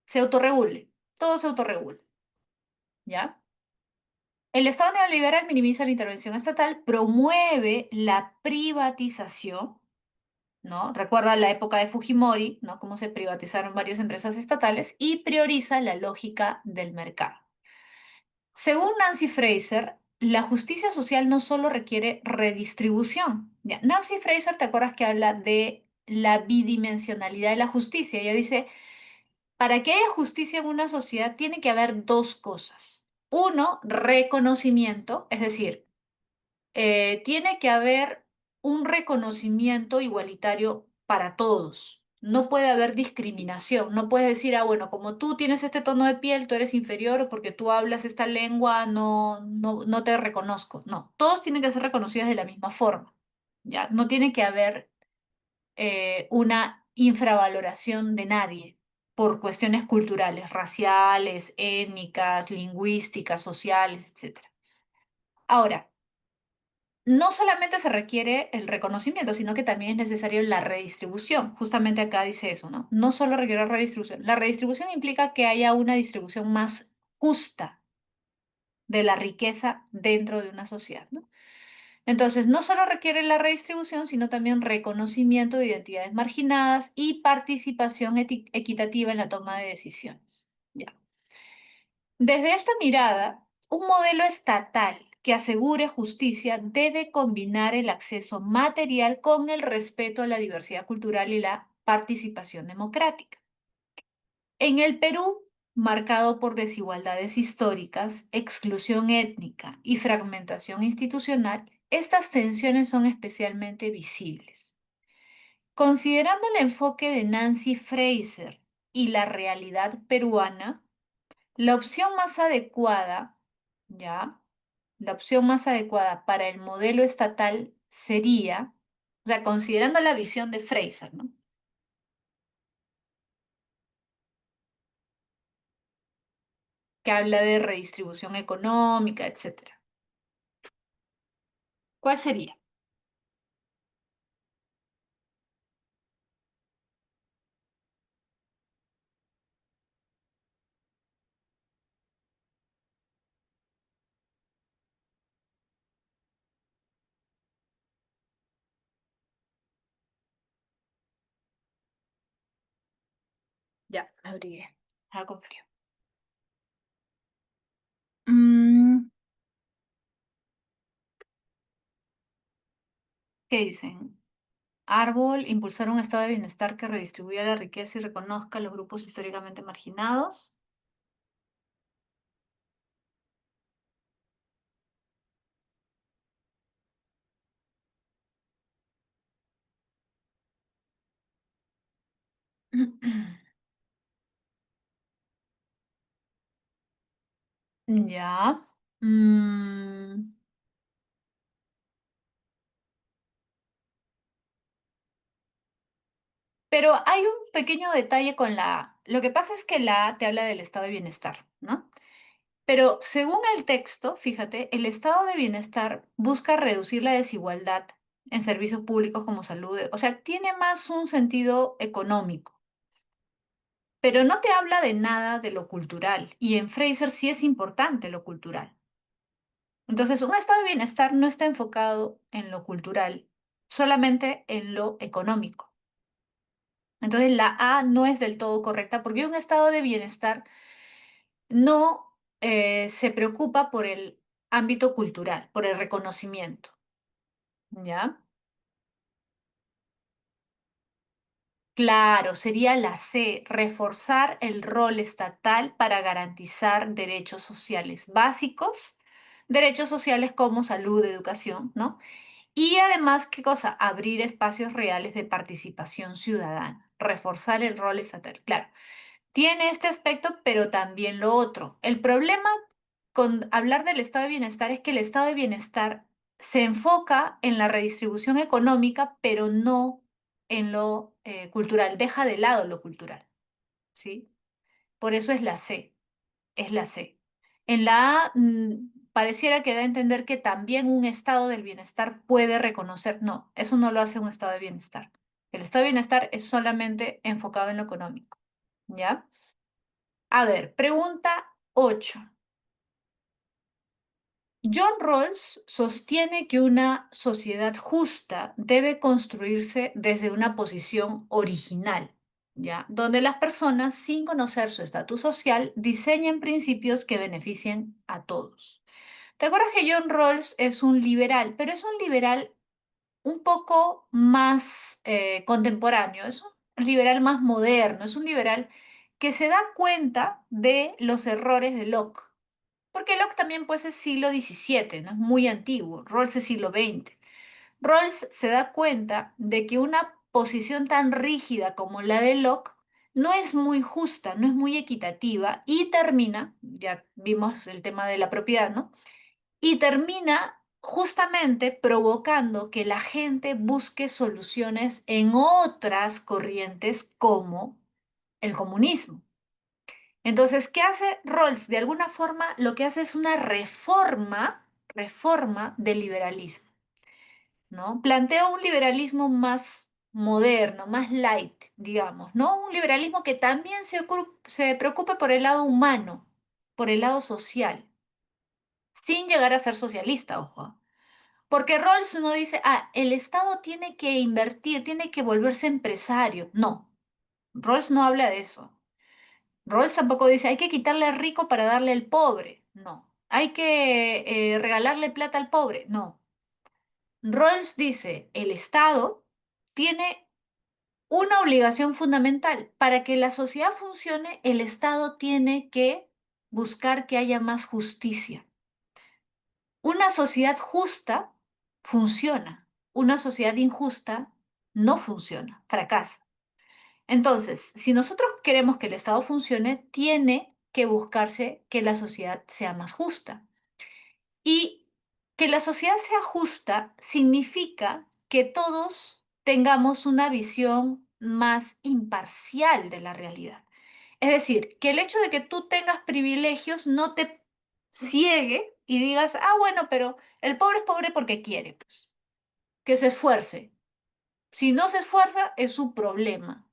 Se autorregule, todo se autorregula, ¿ya? El Estado neoliberal minimiza la intervención estatal, promueve la privatización, ¿no? Recuerda la época de Fujimori, ¿no? Cómo se privatizaron varias empresas estatales y prioriza la lógica del mercado. Según Nancy Fraser, la justicia social no solo requiere redistribución. Ya, Nancy Fraser, ¿te acuerdas que habla de la bidimensionalidad de la justicia? Ella dice, para que haya justicia en una sociedad tiene que haber dos cosas. Uno, reconocimiento, es decir, tiene que haber un reconocimiento igualitario para todos. No puede haber discriminación. No puedes decir, ah, bueno, como tú tienes este tono de piel, tú eres inferior o porque tú hablas esta lengua, no te reconozco. No, todos tienen que ser reconocidos de la misma forma. ¿Ya? No tiene que haber una infravaloración de nadie por cuestiones culturales, raciales, étnicas, lingüísticas, sociales, etcétera. Ahora, no solamente se requiere el reconocimiento, sino que también es necesario la redistribución. Justamente acá dice eso, ¿no? No solo requiere redistribución. La redistribución implica que haya una distribución más justa de la riqueza dentro de una sociedad, ¿no? Entonces, no solo requiere la redistribución, sino también reconocimiento de identidades marginadas y participación equitativa en la toma de decisiones. Ya. Desde esta mirada, un modelo estatal que asegure justicia debe combinar el acceso material con el respeto a la diversidad cultural y la participación democrática. En el Perú, marcado por desigualdades históricas, exclusión étnica y fragmentación institucional, estas tensiones son especialmente visibles. Considerando el enfoque de Nancy Fraser y la realidad peruana, la opción más adecuada, ¿ya? La opción más adecuada para el modelo estatal sería, o sea, considerando la visión de Fraser, ¿no? Que habla de redistribución económica, etcétera. ¿Cuál sería? Ya, abrigué. Ah, con frío. Mm, ¿Qué dicen? Árbol, impulsar un estado de bienestar que redistribuya la riqueza y reconozca a los grupos históricamente marginados. Ya. Mm, Pero hay un pequeño detalle con la A. Lo que pasa es que la A te habla del estado de bienestar, ¿no? Pero según el texto, fíjate, el estado de bienestar busca reducir la desigualdad en servicios públicos como salud. O sea, tiene más un sentido económico. pero no te habla de nada de lo cultural. Y en Fraser sí es importante lo cultural. Entonces, un estado de bienestar no está enfocado en lo cultural, solamente en lo económico. Entonces, la A no es del todo correcta porque un estado de bienestar no se preocupa por el ámbito cultural, por el reconocimiento, ¿ya? Claro, sería la C, reforzar el rol estatal para garantizar derechos sociales básicos, derechos sociales como salud, educación, ¿no? Y además, ¿qué cosa? Abrir espacios reales de participación ciudadana, reforzar el rol estatal. Claro, tiene este aspecto, pero también lo otro. El problema con hablar del estado de bienestar es que el estado de bienestar se enfoca en la redistribución económica, pero no en lo cultural. Deja de lado lo cultural, ¿sí? Por eso es la C, es la C. En la A, pareciera que da a entender que también un estado del bienestar puede reconocer. No, eso no lo hace un estado de bienestar. El estado de bienestar es solamente enfocado en lo económico, ¿ya? A ver, pregunta 8. John Rawls sostiene que una sociedad justa debe construirse desde una posición original, ¿ya? Donde las personas, sin conocer su estatus social, diseñen principios que beneficien a todos. ¿Te acuerdas que John Rawls es un liberal, pero es un liberal un poco más contemporáneo, es un liberal más moderno, es un liberal que se da cuenta de los errores de Locke? Porque Locke también pues es siglo XVII, ¿no? Es muy antiguo. Rawls es siglo XX. Rawls se da cuenta de que una posición tan rígida como la de Locke no es muy justa, no es muy equitativa y termina, ya vimos el tema de la propiedad, ¿no? Y termina justamente provocando que la gente busque soluciones en otras corrientes como el comunismo. Entonces, ¿qué hace Rawls? De alguna forma, lo que hace es una reforma del liberalismo, ¿no? Plantea un liberalismo más moderno, más light, digamos, ¿no? Un liberalismo que también se preocupe por el lado humano, por el lado social, sin llegar a ser socialista, ojo. Porque Rawls no dice, el Estado tiene que invertir, tiene que volverse empresario. No, Rawls no habla de eso. Rawls tampoco dice, hay que quitarle al rico para darle al pobre. No. Hay que regalarle plata al pobre. No. Rawls dice, el Estado tiene una obligación fundamental. Para que la sociedad funcione, el Estado tiene que buscar que haya más justicia. Una sociedad justa funciona. Una sociedad injusta no funciona, fracasa. Entonces, si nosotros queremos que el Estado funcione, tiene que buscarse que la sociedad sea más justa. Y que la sociedad sea justa significa que todos tengamos una visión más imparcial de la realidad. Es decir, que el hecho de que tú tengas privilegios no te ciegue y digas, bueno, pero el pobre es pobre porque quiere, pues, que se esfuerce. Si no se esfuerza, es su problema.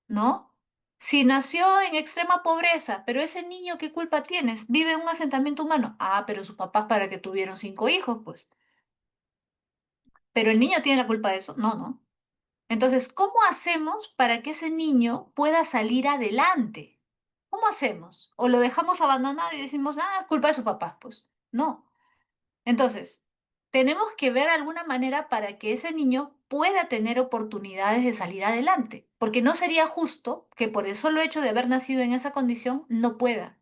¿No? Si nació en extrema pobreza, pero ese niño, ¿qué culpa tienes? Vive en un asentamiento humano. Pero sus papás para que tuvieron 5 hijos, pues. ¿Pero el niño tiene la culpa de eso? No, no. Entonces, ¿cómo hacemos para que ese niño pueda salir adelante? ¿Cómo hacemos? ¿O lo dejamos abandonado y decimos, es culpa de sus papás? Pues no. Entonces, tenemos que ver alguna manera para que ese niño pueda tener oportunidades de salir adelante, porque no sería justo que por el solo hecho de haber nacido en esa condición no pueda,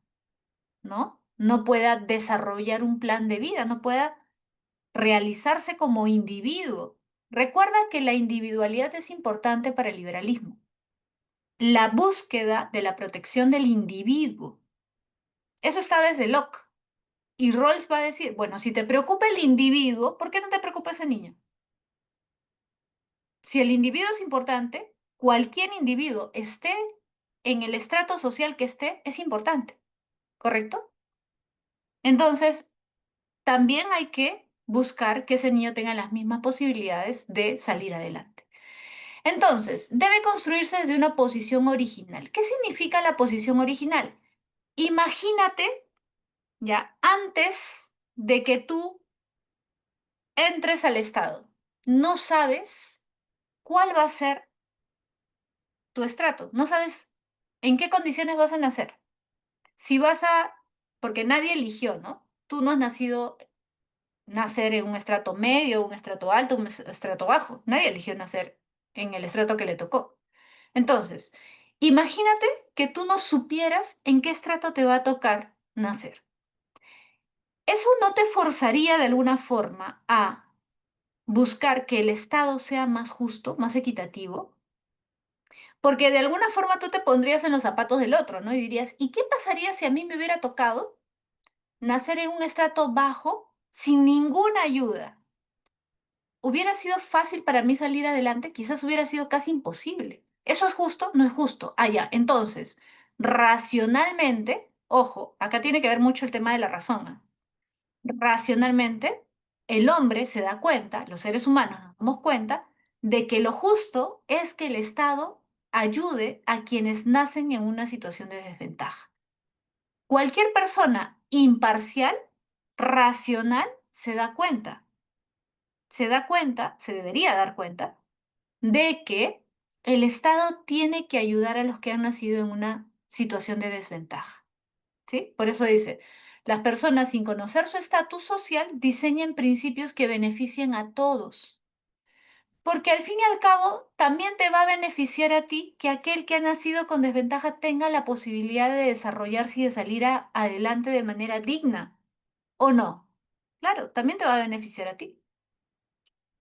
¿no? No pueda desarrollar un plan de vida, no pueda realizarse como individuo. Recuerda que la individualidad es importante para el liberalismo. La búsqueda de la protección del individuo. Eso está desde Locke. Y Rawls va a decir, bueno, si te preocupa el individuo, ¿por qué no te preocupa ese niño? Si el individuo es importante, cualquier individuo esté en el estrato social que esté, es importante, ¿correcto? Entonces, también hay que buscar que ese niño tenga las mismas posibilidades de salir adelante. Entonces, debe construirse desde una posición original. ¿Qué significa la posición original? Imagínate, ya, antes de que tú entres al Estado, no sabes cuál va a ser tu estrato, no sabes en qué condiciones vas a nacer. Si vas a, porque nadie eligió, ¿no? Tú no has nacido nacer en un estrato medio, un estrato alto, un estrato bajo. Nadie eligió nacer en el estrato que le tocó. Entonces, imagínate que tú no supieras en qué estrato te va a tocar nacer. ¿Eso no te forzaría de alguna forma a buscar que el Estado sea más justo, más equitativo? Porque de alguna forma tú te pondrías en los zapatos del otro, ¿no? Y dirías, ¿y qué pasaría si a mí me hubiera tocado nacer en un estrato bajo sin ninguna ayuda? ¿Hubiera sido fácil para mí salir adelante? Quizás hubiera sido casi imposible. ¿Eso es justo? No es justo. Ah, ya. Entonces, racionalmente, ojo, acá tiene que ver mucho el tema de la razón, ¿ah? Racionalmente, el hombre se da cuenta, los seres humanos nos damos cuenta, de que lo justo es que el Estado ayude a quienes nacen en una situación de desventaja. Cualquier persona imparcial, racional, se debería dar cuenta de que el Estado tiene que ayudar a los que han nacido en una situación de desventaja, ¿sí? Por eso dice, las personas sin conocer su estatus social diseñan principios que beneficien a todos, porque al fin y al cabo también te va a beneficiar a ti que aquel que ha nacido con desventaja tenga la posibilidad de desarrollarse y de salir adelante de manera digna, ¿o no? Claro, también te va a beneficiar a ti.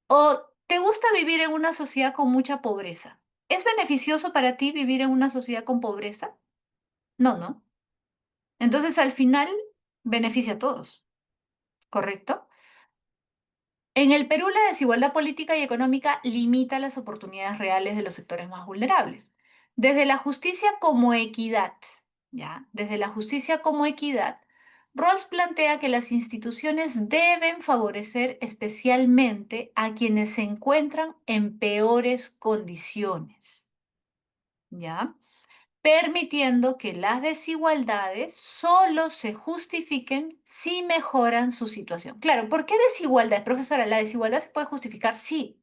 ¿O te gusta vivir en una sociedad con mucha pobreza? ¿Es beneficioso para ti vivir en una sociedad con pobreza? No, ¿no? Entonces, al final, beneficia a todos, ¿correcto? En el Perú, la desigualdad política y económica limita las oportunidades reales de los sectores más vulnerables. Desde la justicia como equidad, ¿ya? Desde la justicia como equidad, Rawls plantea que las instituciones deben favorecer especialmente a quienes se encuentran en peores condiciones, ¿ya? Permitiendo que las desigualdades solo se justifiquen si mejoran su situación. Claro, ¿por qué desigualdad? Profesora, ¿la desigualdad se puede justificar? Sí.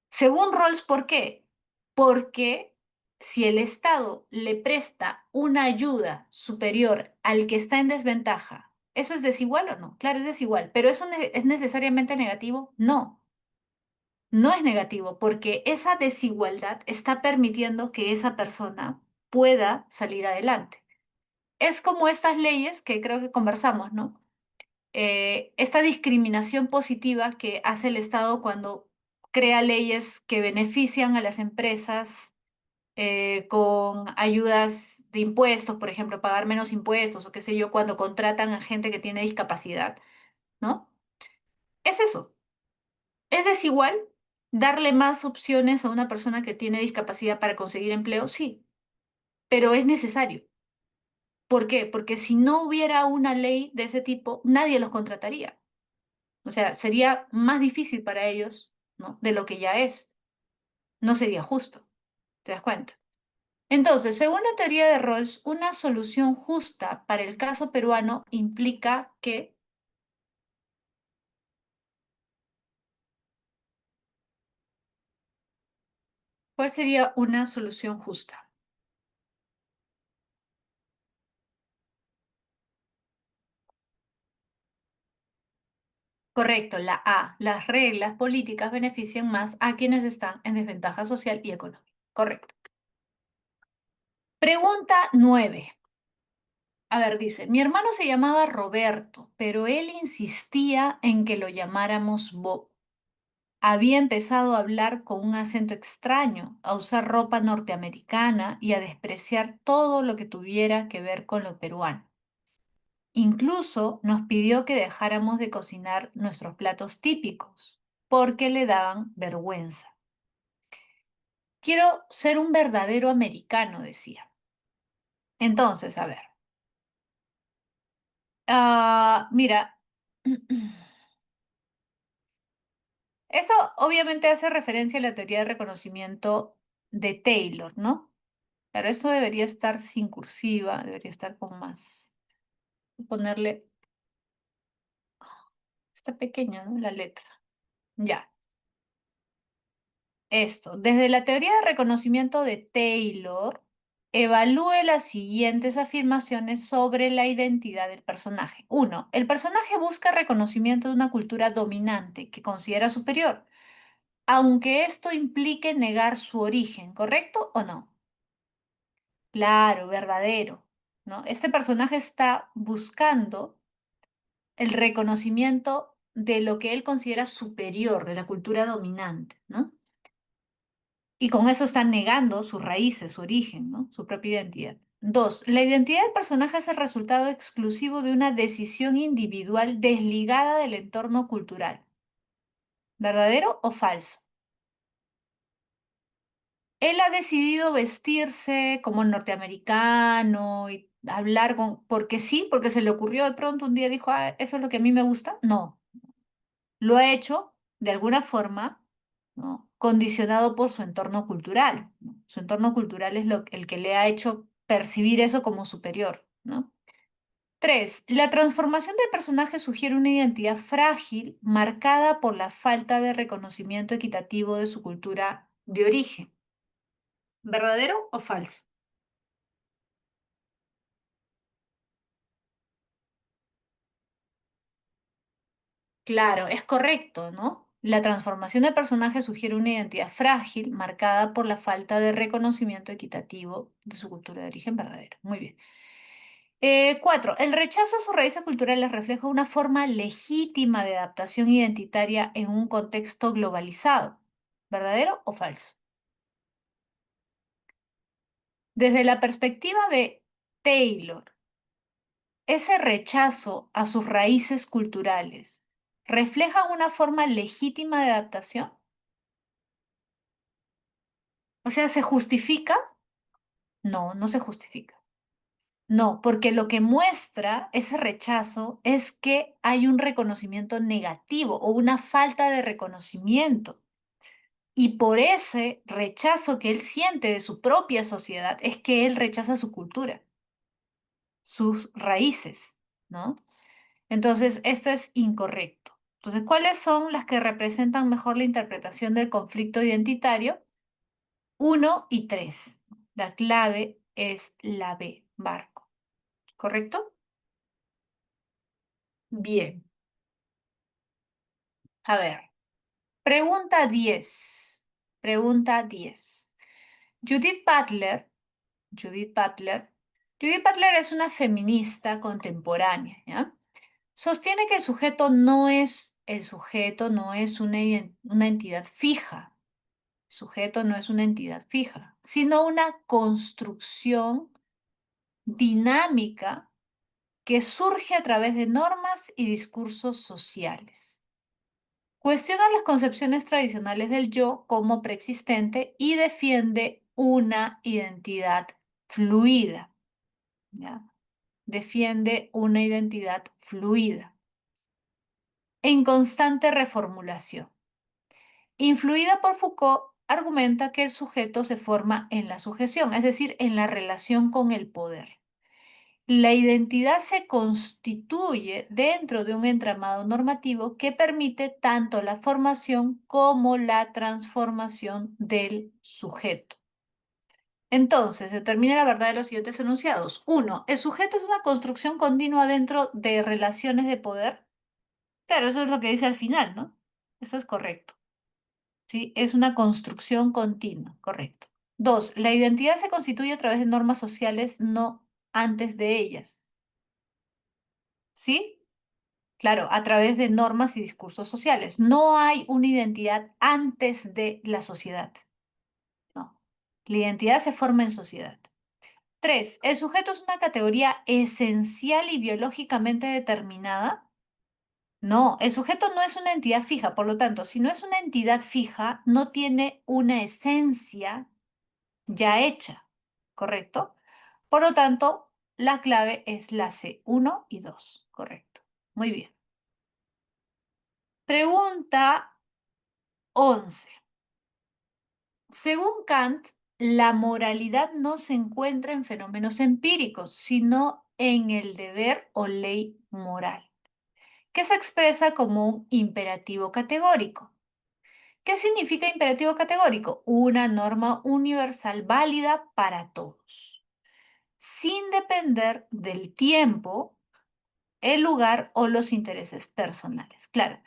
Según Rawls, ¿por qué? Porque si el Estado le presta una ayuda superior al que está en desventaja, ¿eso es desigual o no? Claro, es desigual, pero ¿eso es necesariamente negativo? No, no es negativo, porque esa desigualdad está permitiendo que esa persona pueda salir adelante. Es como estas leyes que creo que conversamos, ¿no? Esta discriminación positiva que hace el Estado cuando crea leyes que benefician a las empresas con ayudas de impuestos, por ejemplo, pagar menos impuestos o qué sé yo, cuando contratan a gente que tiene discapacidad, ¿no? Es eso. ¿Es desigual darle más opciones a una persona que tiene discapacidad para conseguir empleo? Sí, pero es necesario. ¿Por qué? Porque si no hubiera una ley de ese tipo, nadie los contrataría. O sea, sería más difícil para ellos, ¿no? De lo que ya es. No sería justo. ¿Te das cuenta? Entonces, según la teoría de Rawls, una solución justa para el caso peruano implica que, ¿cuál sería una solución justa? Correcto, la A. Las reglas políticas benefician más a quienes están en desventaja social y económica. Correcto. Pregunta 9. A ver, dice, mi hermano se llamaba Roberto, pero él insistía en que lo llamáramos Bob. Había empezado a hablar con un acento extraño, a usar ropa norteamericana y a despreciar todo lo que tuviera que ver con lo peruano. Incluso nos pidió que dejáramos de cocinar nuestros platos típicos, porque le daban vergüenza. Quiero ser un verdadero americano, decía. Entonces, a ver, mira, Eso obviamente hace referencia a la teoría de reconocimiento de Taylor, ¿no? Pero esto debería estar sin cursiva, debería estar con más. Ponerle, está pequeña, ¿no? La letra. Ya, esto. Desde la teoría de reconocimiento de Taylor, evalúe las siguientes afirmaciones sobre la identidad del personaje. Uno, el personaje busca reconocimiento de una cultura dominante que considera superior, aunque esto implique negar su origen, ¿correcto o no? Claro, verdadero, ¿no? Este personaje está buscando el reconocimiento de lo que él considera superior, de la cultura dominante, ¿no? Y con eso está negando sus raíces, su origen, ¿no? Su propia identidad. Dos, la identidad del personaje es el resultado exclusivo de una decisión individual desligada del entorno cultural. ¿Verdadero o falso? Él ha decidido vestirse como norteamericano y hablar con, porque sí, porque se le ocurrió de pronto un día dijo, "Ah, eso es lo que a mí me gusta". No, lo ha hecho de alguna forma, ¿no? Condicionado por su entorno cultural, ¿no? Su entorno cultural es el que le ha hecho percibir eso como superior, ¿no? Tres, la transformación del personaje sugiere una identidad frágil marcada por la falta de reconocimiento equitativo de su cultura de origen. ¿Verdadero o falso? Claro, es correcto, ¿no? La transformación del personaje sugiere una identidad frágil marcada por la falta de reconocimiento equitativo de su cultura de origen verdadero. Muy bien. Cuatro, el rechazo a sus raíces culturales refleja una forma legítima de adaptación identitaria en un contexto globalizado. ¿Verdadero o falso? Desde la perspectiva de Taylor, ese rechazo a sus raíces culturales refleja una forma legítima de adaptación. O sea, ¿se justifica? No, no se justifica. No, porque lo que muestra ese rechazo es que hay un reconocimiento negativo o una falta de reconocimiento. Y por ese rechazo que él siente de su propia sociedad es que él rechaza su cultura, sus raíces, ¿no? Entonces, esto es incorrecto. Entonces, ¿cuáles son las que representan mejor la interpretación del conflicto identitario? Uno y tres. La clave es la B, barco. ¿Correcto? Bien. A ver, pregunta 10. Pregunta 10. Judith Butler, Judith Butler, Judith Butler es una feminista contemporánea, ¿ya? Sostiene que el sujeto no es una entidad fija. El sujeto no es una entidad fija, sino una construcción dinámica que surge a través de normas y discursos sociales. Cuestiona las concepciones tradicionales del yo como preexistente y defiende una identidad fluida, ¿ya? Defiende una identidad fluida, en constante reformulación. Influida por Foucault, argumenta que el sujeto se forma en la sujeción, es decir, en la relación con el poder. La identidad se constituye dentro de un entramado normativo que permite tanto la formación como la transformación del sujeto. Entonces, determina la verdad de los siguientes enunciados. Uno, el sujeto es una construcción continua dentro de relaciones de poder. Claro, eso es lo que dice al final, ¿no? Eso es correcto. ¿Sí? Es una construcción continua, correcto. Dos, la identidad se constituye a través de normas sociales, no antes de ellas. ¿Sí? Claro, a través de normas y discursos sociales. No hay una identidad antes de la sociedad. No. La identidad se forma en sociedad. Tres, el sujeto es una categoría esencial y biológicamente determinada. No, el sujeto no es una entidad fija, por lo tanto, si no es una entidad fija, no tiene una esencia ya hecha, ¿correcto? Por lo tanto, la clave es la C, uno y 2, correcto. Muy bien. Pregunta 11. Según Kant, la moralidad no se encuentra en fenómenos empíricos, sino en el deber o ley moral, que se expresa como un imperativo categórico. ¿Qué significa imperativo categórico? Una norma universal válida para todos, sin depender del tiempo, el lugar o los intereses personales. Claro,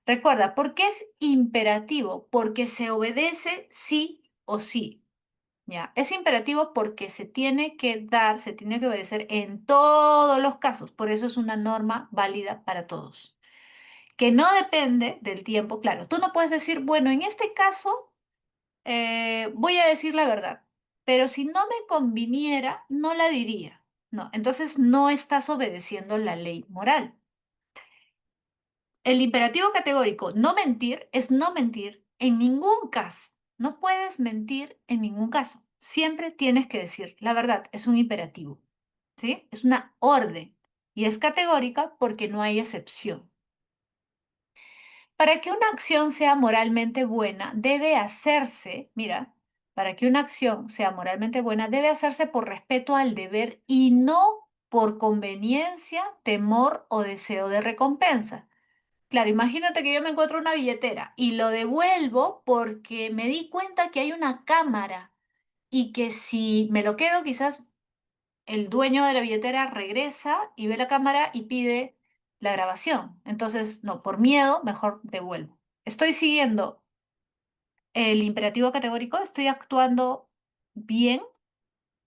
recuerda, ¿por qué es imperativo? Porque se obedece sí o sí. ¿Ya? Es imperativo porque se tiene que dar, se tiene que obedecer en todos los casos. Por eso es una norma válida para todos. Que no depende del tiempo. Claro, tú no puedes decir, bueno, en este caso voy a decir la verdad, pero si no me conviniera, no la diría. No, entonces no estás obedeciendo la ley moral. El imperativo categórico no mentir es no mentir en ningún caso. No puedes mentir en ningún caso. Siempre tienes que decir la verdad. Es un imperativo, ¿sí? Es una orden y es categórica porque no hay excepción. Para que una acción sea moralmente buena, debe hacerse, mira, para que una acción sea moralmente buena, debe hacerse por respeto al deber y no por conveniencia, temor o deseo de recompensa. Claro, imagínate que yo me encuentro una billetera y lo devuelvo porque me di cuenta que hay una cámara y que si me lo quedo, quizás el dueño de la billetera regresa y ve la cámara y pide la grabación. Entonces, no, por miedo, mejor devuelvo. ¿Estoy siguiendo el imperativo categórico? ¿Estoy actuando bien?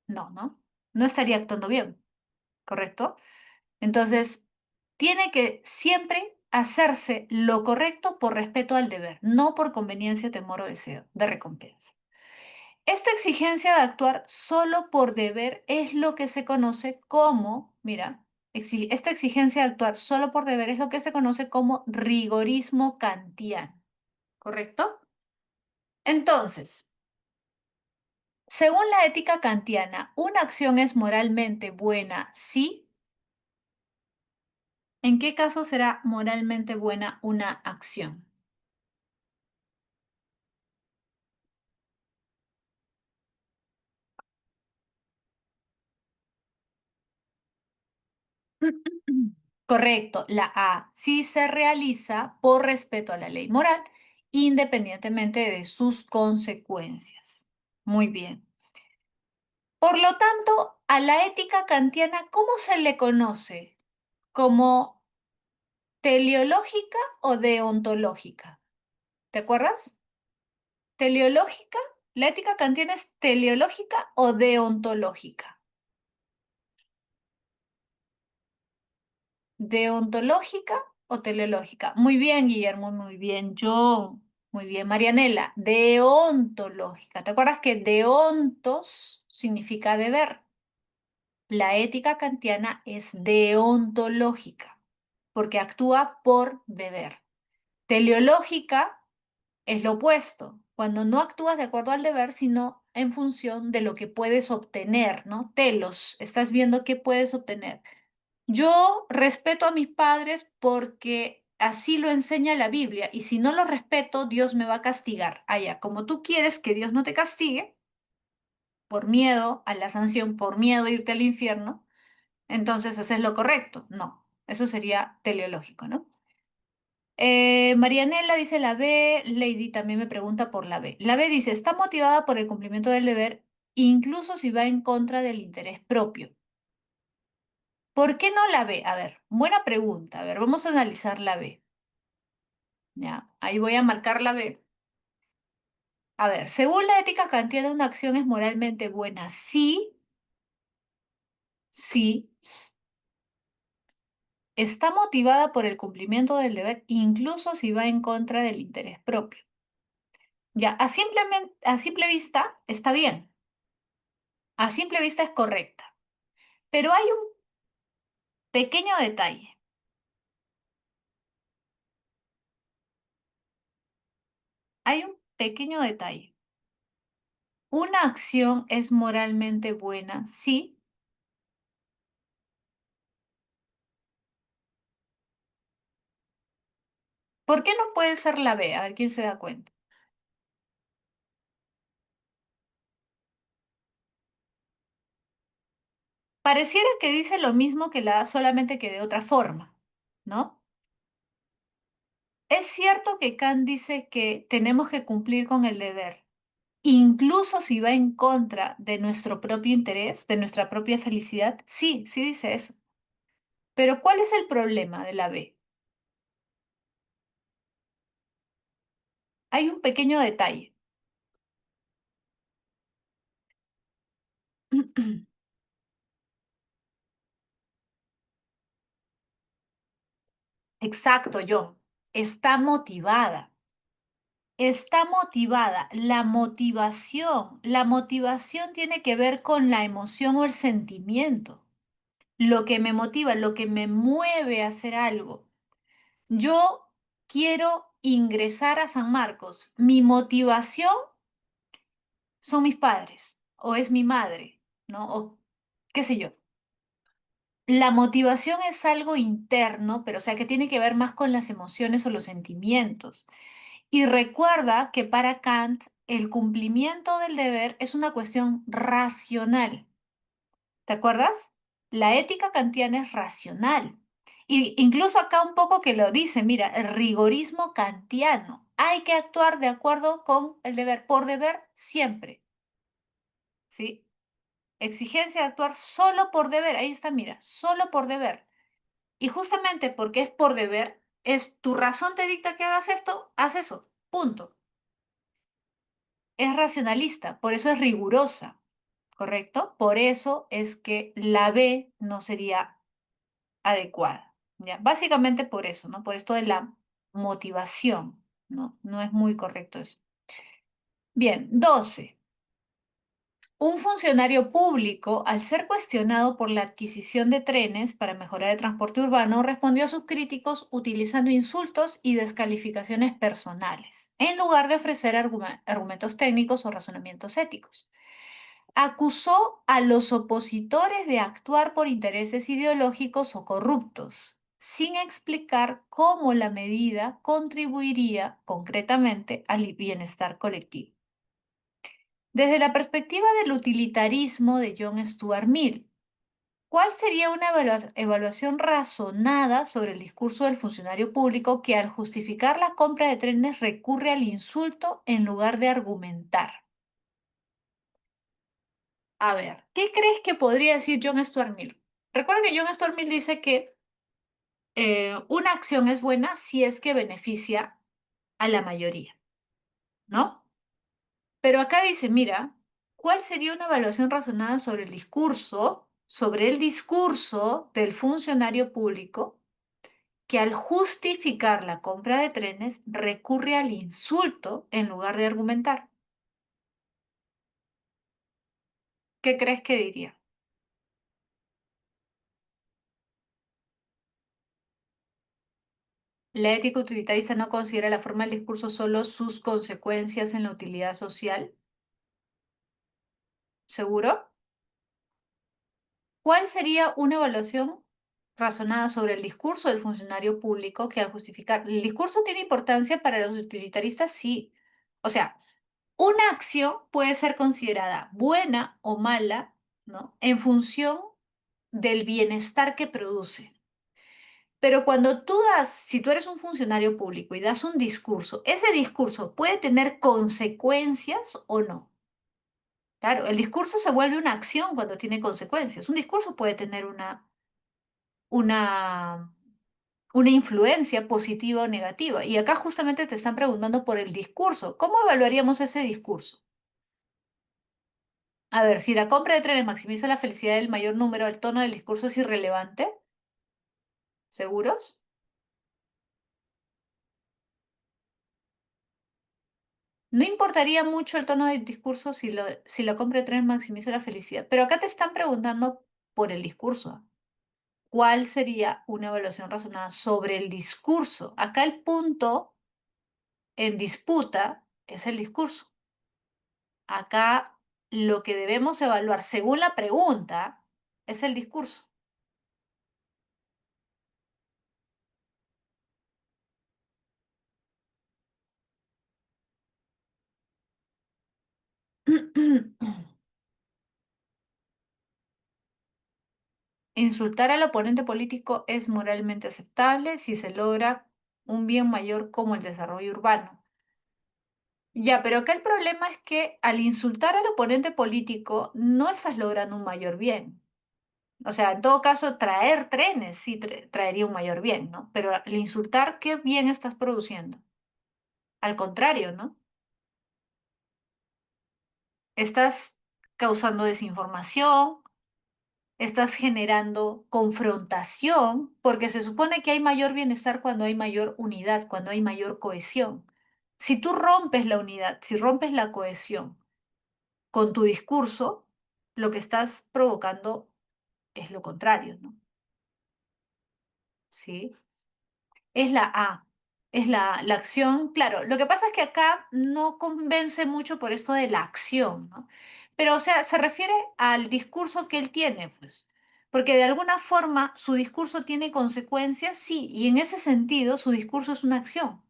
No, no, no estaría actuando bien, ¿correcto? Entonces, tiene que siempre hacerse lo correcto por respeto al deber, no por conveniencia, temor o deseo de recompensa. Esta exigencia de actuar solo por deber es lo que se conoce como, mira, esta exigencia de actuar solo por deber es lo que se conoce como rigorismo kantiano, ¿correcto? Entonces, según la ética kantiana, una acción es moralmente buena si, ¿en qué caso será moralmente buena una acción? Correcto, la A sí se realiza por respeto a la ley moral, independientemente de sus consecuencias. Muy bien. Por lo tanto, a la ética kantiana, ¿cómo se le conoce? ¿Como teleológica o deontológica? ¿Te acuerdas? Teleológica, la ética kantiana es teleológica o deontológica. ¿Deontológica o teleológica? Muy bien, Guillermo, muy bien, John. Muy bien, Marianela. Deontológica. ¿Te acuerdas que deontos significa deber? La ética kantiana es deontológica porque actúa por deber. Teleológica es lo opuesto, cuando no actúas de acuerdo al deber, sino en función de lo que puedes obtener, ¿no? Telos, estás viendo qué puedes obtener. Yo respeto a mis padres porque así lo enseña la Biblia y si no lo respeto, Dios me va a castigar. Allá, como tú quieres que Dios no te castigue por miedo a la sanción, por miedo a irte al infierno, entonces haces lo correcto. No, eso sería teleológico, ¿no? Marianela dice la B, Lady también me pregunta por la B. La B dice, está motivada por el cumplimiento del deber, incluso si va en contra del interés propio. ¿Por qué no la B? A ver, buena pregunta. A ver, vamos a analizar la B. Ya, ahí voy a marcar la B. A ver, según la ética kantiana, una acción es moralmente buena si está motivada por el cumplimiento del deber, incluso si va en contra del interés propio. Ya, a simple vista está bien, a simple vista es correcta, pero hay un pequeño detalle, hay un pequeño detalle. Una acción es moralmente buena si, ¿por qué no puede ser la B? A ver quién se da cuenta. Pareciera que dice lo mismo que la A, solamente que de otra forma, ¿no? Es cierto que Kant dice que tenemos que cumplir con el deber, incluso si va en contra de nuestro propio interés, de nuestra propia felicidad. Sí, sí dice eso. Pero ¿cuál es el problema de la B? Hay un pequeño detalle. Exacto, John. Está motivada. Está motivada. La motivación tiene que ver con la emoción o el sentimiento. Lo que me motiva, lo que me mueve a hacer algo. Yo quiero ingresar a San Marcos. Mi motivación son mis padres o es mi madre, ¿no? O qué sé yo. La motivación es algo interno, pero o sea que tiene que ver más con las emociones o los sentimientos. Y recuerda que para Kant el cumplimiento del deber es una cuestión racional. ¿Te acuerdas? La ética kantiana es racional. Y incluso acá un poco que lo dice, mira, el rigorismo kantiano. Hay que actuar de acuerdo con el deber, por deber siempre, ¿sí? Exigencia de actuar solo por deber. Ahí está, mira, solo por deber. Y justamente porque es por deber, es tu razón te dicta que hagas esto, haz eso. Punto. Es racionalista, por eso es rigurosa, ¿correcto? Por eso es que la B no sería adecuada, ¿ya? Básicamente por eso, ¿no? Por esto de la motivación, ¿no? No es muy correcto eso. Bien, 12. Un funcionario público, al ser cuestionado por la adquisición de trenes para mejorar el transporte urbano, respondió a sus críticos utilizando insultos y descalificaciones personales, en lugar de ofrecer argumentos técnicos o razonamientos éticos. Acusó a los opositores de actuar por intereses ideológicos o corruptos, sin explicar cómo la medida contribuiría concretamente al bienestar colectivo. Desde la perspectiva del utilitarismo de John Stuart Mill, ¿cuál sería una evaluación razonada sobre el discurso del funcionario público que al justificar la compra de trenes recurre al insulto en lugar de argumentar? A ver, ¿qué crees que podría decir John Stuart Mill? Recuerda que John Stuart Mill dice que una acción es buena si es que beneficia a la mayoría, ¿no? Pero acá dice, mira, ¿cuál sería una evaluación razonada sobre el discurso del funcionario público que al justificar la compra de trenes recurre al insulto en lugar de argumentar? ¿Qué crees que diría? La ética utilitarista no considera la forma del discurso solo sus consecuencias en la utilidad social. ¿Seguro? ¿Cuál sería una evaluación razonada sobre el discurso del funcionario público que al justificar el discurso tiene importancia para los utilitaristas? Sí. O sea, una acción puede ser considerada buena o mala, ¿no? En función del bienestar que produce. Pero cuando si tú eres un funcionario público y das un discurso, ese discurso puede tener consecuencias o no. Claro, el discurso se vuelve una acción cuando tiene consecuencias. Un discurso puede tener una, una influencia positiva o negativa. Y acá justamente te están preguntando por el discurso. ¿Cómo evaluaríamos ese discurso? A ver, si la compra de trenes maximiza la felicidad del mayor número, el tono del discurso es irrelevante. ¿Seguros? No importaría mucho el tono del discurso si la compra de trenes maximiza la felicidad. Pero acá te están preguntando por el discurso. ¿Cuál sería una evaluación razonada sobre el discurso? Acá el punto en disputa es el discurso. Acá lo que debemos evaluar según la pregunta es el discurso. Insultar al oponente político es moralmente aceptable si se logra un bien mayor como el desarrollo urbano. Ya, pero acá el problema es que al insultar al oponente político no estás logrando un mayor bien. O sea, en todo caso, traer trenes sí traería un mayor bien, ¿no? Pero al insultar, ¿qué bien estás produciendo? Al contrario, ¿no? Estás causando desinformación, estás generando confrontación, porque se supone que hay mayor bienestar cuando hay mayor unidad, cuando hay mayor cohesión. Si tú rompes la unidad, si rompes la cohesión con tu discurso, lo que estás provocando es lo contrario, ¿no? ¿Sí? Es la A, es la acción. Claro, lo que pasa es que acá no convence mucho por esto de la acción, ¿no? Pero, o sea, se refiere al discurso que él tiene, pues. Porque de alguna forma su discurso tiene consecuencias, sí, y en ese sentido su discurso es una acción.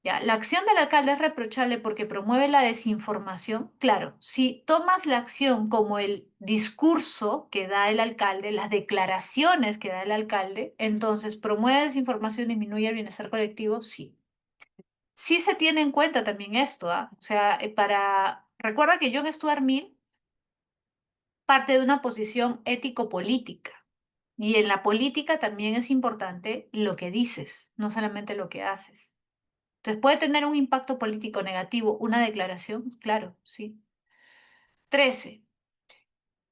Ya, la acción del alcalde es reprochable porque promueve la desinformación. Claro, si tomas la acción como el discurso que da el alcalde, las declaraciones que da el alcalde, entonces promueve desinformación, disminuye el bienestar colectivo, sí. Sí se tiene en cuenta también esto, ¿ah? O sea, recuerda que John Stuart Mill parte de una posición ético-política. Y en la política también es importante lo que dices, no solamente lo que haces. Entonces, ¿puede tener un impacto político negativo una declaración? Claro, sí. 13.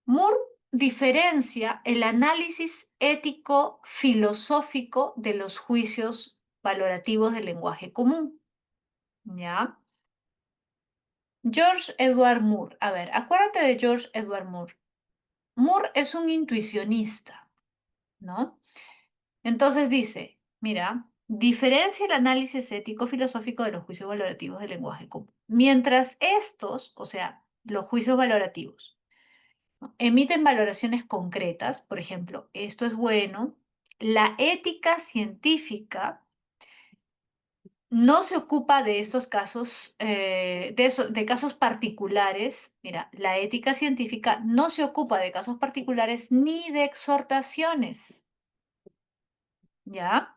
Moore diferencia el análisis ético-filosófico de los juicios valorativos del lenguaje común. ¿Ya? George Edward Moore. A ver, acuérdate de George Edward Moore. Moore es un intuicionista, ¿no? Entonces dice, mira, diferencia el análisis ético-filosófico de los juicios valorativos del lenguaje común. Mientras estos, o sea, los juicios valorativos, ¿no?, emiten valoraciones concretas, por ejemplo, esto es bueno, la ética científica no se ocupa de estos casos, de casos particulares. Mira, la ética científica no se ocupa de casos particulares ni de exhortaciones, ¿ya?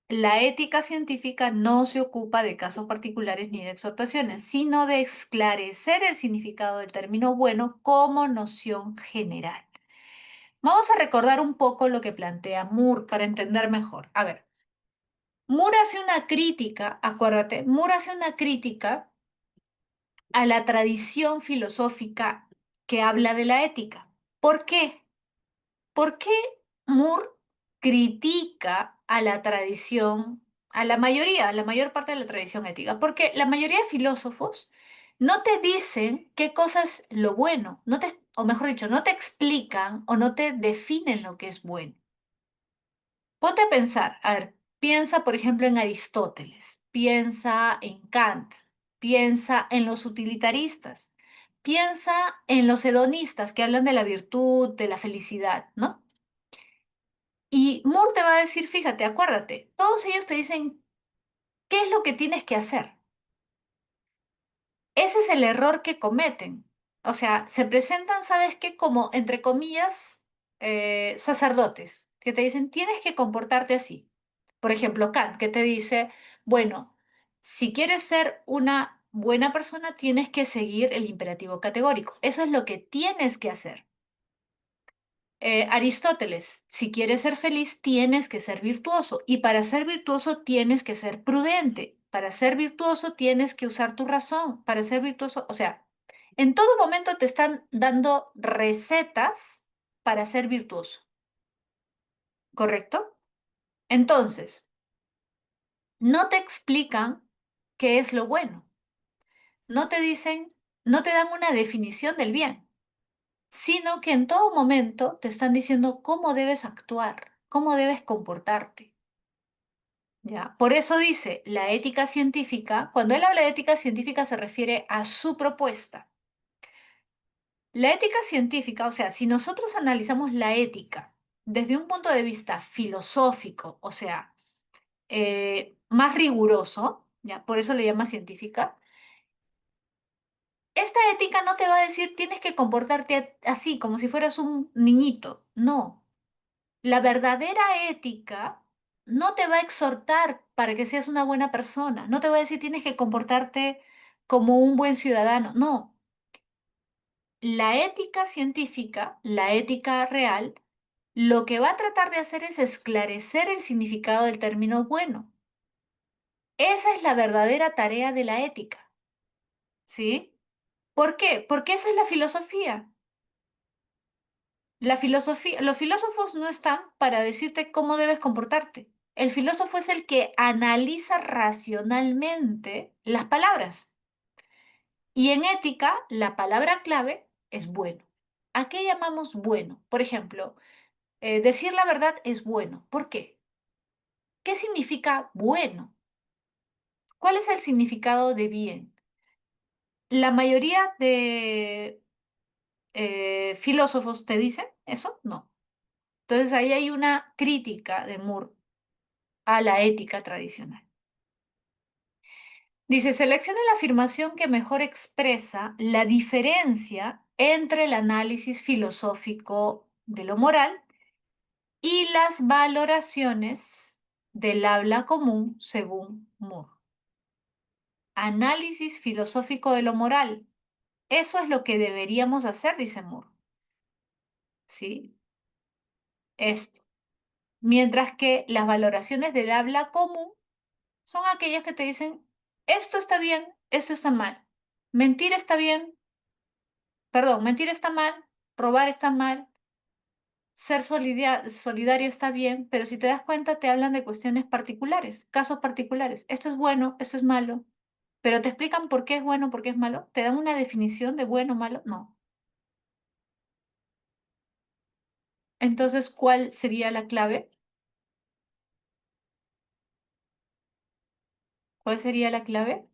La ética científica no se ocupa de casos particulares ni de exhortaciones, sino de esclarecer el significado del término bueno como noción general. Vamos a recordar un poco lo que plantea Moore para entender mejor. A ver, Moore hace una crítica, acuérdate, Moore hace una crítica a la tradición filosófica que habla de la ética. ¿Por qué? ¿Por qué Moore critica a la tradición, a la mayor parte de la tradición ética? Porque la mayoría de filósofos no te dicen qué cosa es lo bueno, o mejor dicho, no te explican o no te definen lo que es bueno. Ponte a pensar, a ver, piensa por ejemplo en Aristóteles, piensa en Kant, piensa en los utilitaristas, piensa en los hedonistas que hablan de la virtud, de la felicidad, ¿no? Y Moore te va a decir, fíjate, acuérdate, todos ellos te dicen qué es lo que tienes que hacer. Ese es el error que cometen. O sea, se presentan, ¿sabes qué? Como, entre comillas, sacerdotes, que te dicen, tienes que comportarte así. Por ejemplo, Kant, que te dice, bueno, si quieres ser una buena persona, tienes que seguir el imperativo categórico. Eso es lo que tienes que hacer. Aristóteles, si quieres ser feliz, tienes que ser virtuoso. Y para ser virtuoso, tienes que ser prudente. Para ser virtuoso, tienes que usar tu razón. Para ser virtuoso, o sea, en todo momento te están dando recetas para ser virtuoso, ¿correcto? Entonces, no te explican qué es lo bueno. No te dicen, no te dan una definición del bien, sino que en todo momento te están diciendo cómo debes actuar, cómo debes comportarte. ¿Ya? Por eso dice la ética científica, cuando él habla de ética científica se refiere a su propuesta. La ética científica, o sea, si nosotros analizamos la ética desde un punto de vista filosófico, o sea, más riguroso, ¿ya? Por eso le llama científica, Esta ética no te va a decir tienes que comportarte así, como si fueras un niñito. No. La verdadera ética no te va a exhortar para que seas una buena persona. No te va a decir tienes que comportarte como un buen ciudadano. No. La ética científica, la ética real, lo que va a tratar de hacer es esclarecer el significado del término bueno. Esa es la verdadera tarea de la ética, ¿sí? ¿Por qué? Porque esa es la filosofía. La filosofía, los filósofos no están para decirte cómo debes comportarte. El filósofo es el que analiza racionalmente las palabras. Y en ética, la palabra clave es bueno. ¿A qué llamamos bueno? Por ejemplo, decir la verdad es bueno. ¿Por qué? ¿Qué significa bueno? ¿Cuál es el significado de bien? La mayoría de filósofos te dicen eso, no. Entonces ahí hay una crítica de Moore a la ética tradicional. Dice, selecciona la afirmación que mejor expresa la diferencia entre el análisis filosófico de lo moral y las valoraciones del habla común según Moore. Análisis filosófico de lo moral. Eso es lo que deberíamos hacer, dice Moore. ¿Sí? Esto. Mientras que las valoraciones del habla común son aquellas que te dicen, esto está bien, esto está mal. Mentir está bien, perdón, mentir está mal, robar está mal, ser solidario está bien, pero si te das cuenta te hablan de cuestiones particulares, casos particulares. Esto es bueno, esto es malo, pero te explican por qué es bueno, por qué es malo. ¿Te dan una definición de bueno o malo? No. Entonces, ¿cuál sería la clave? ¿Cuál sería la clave?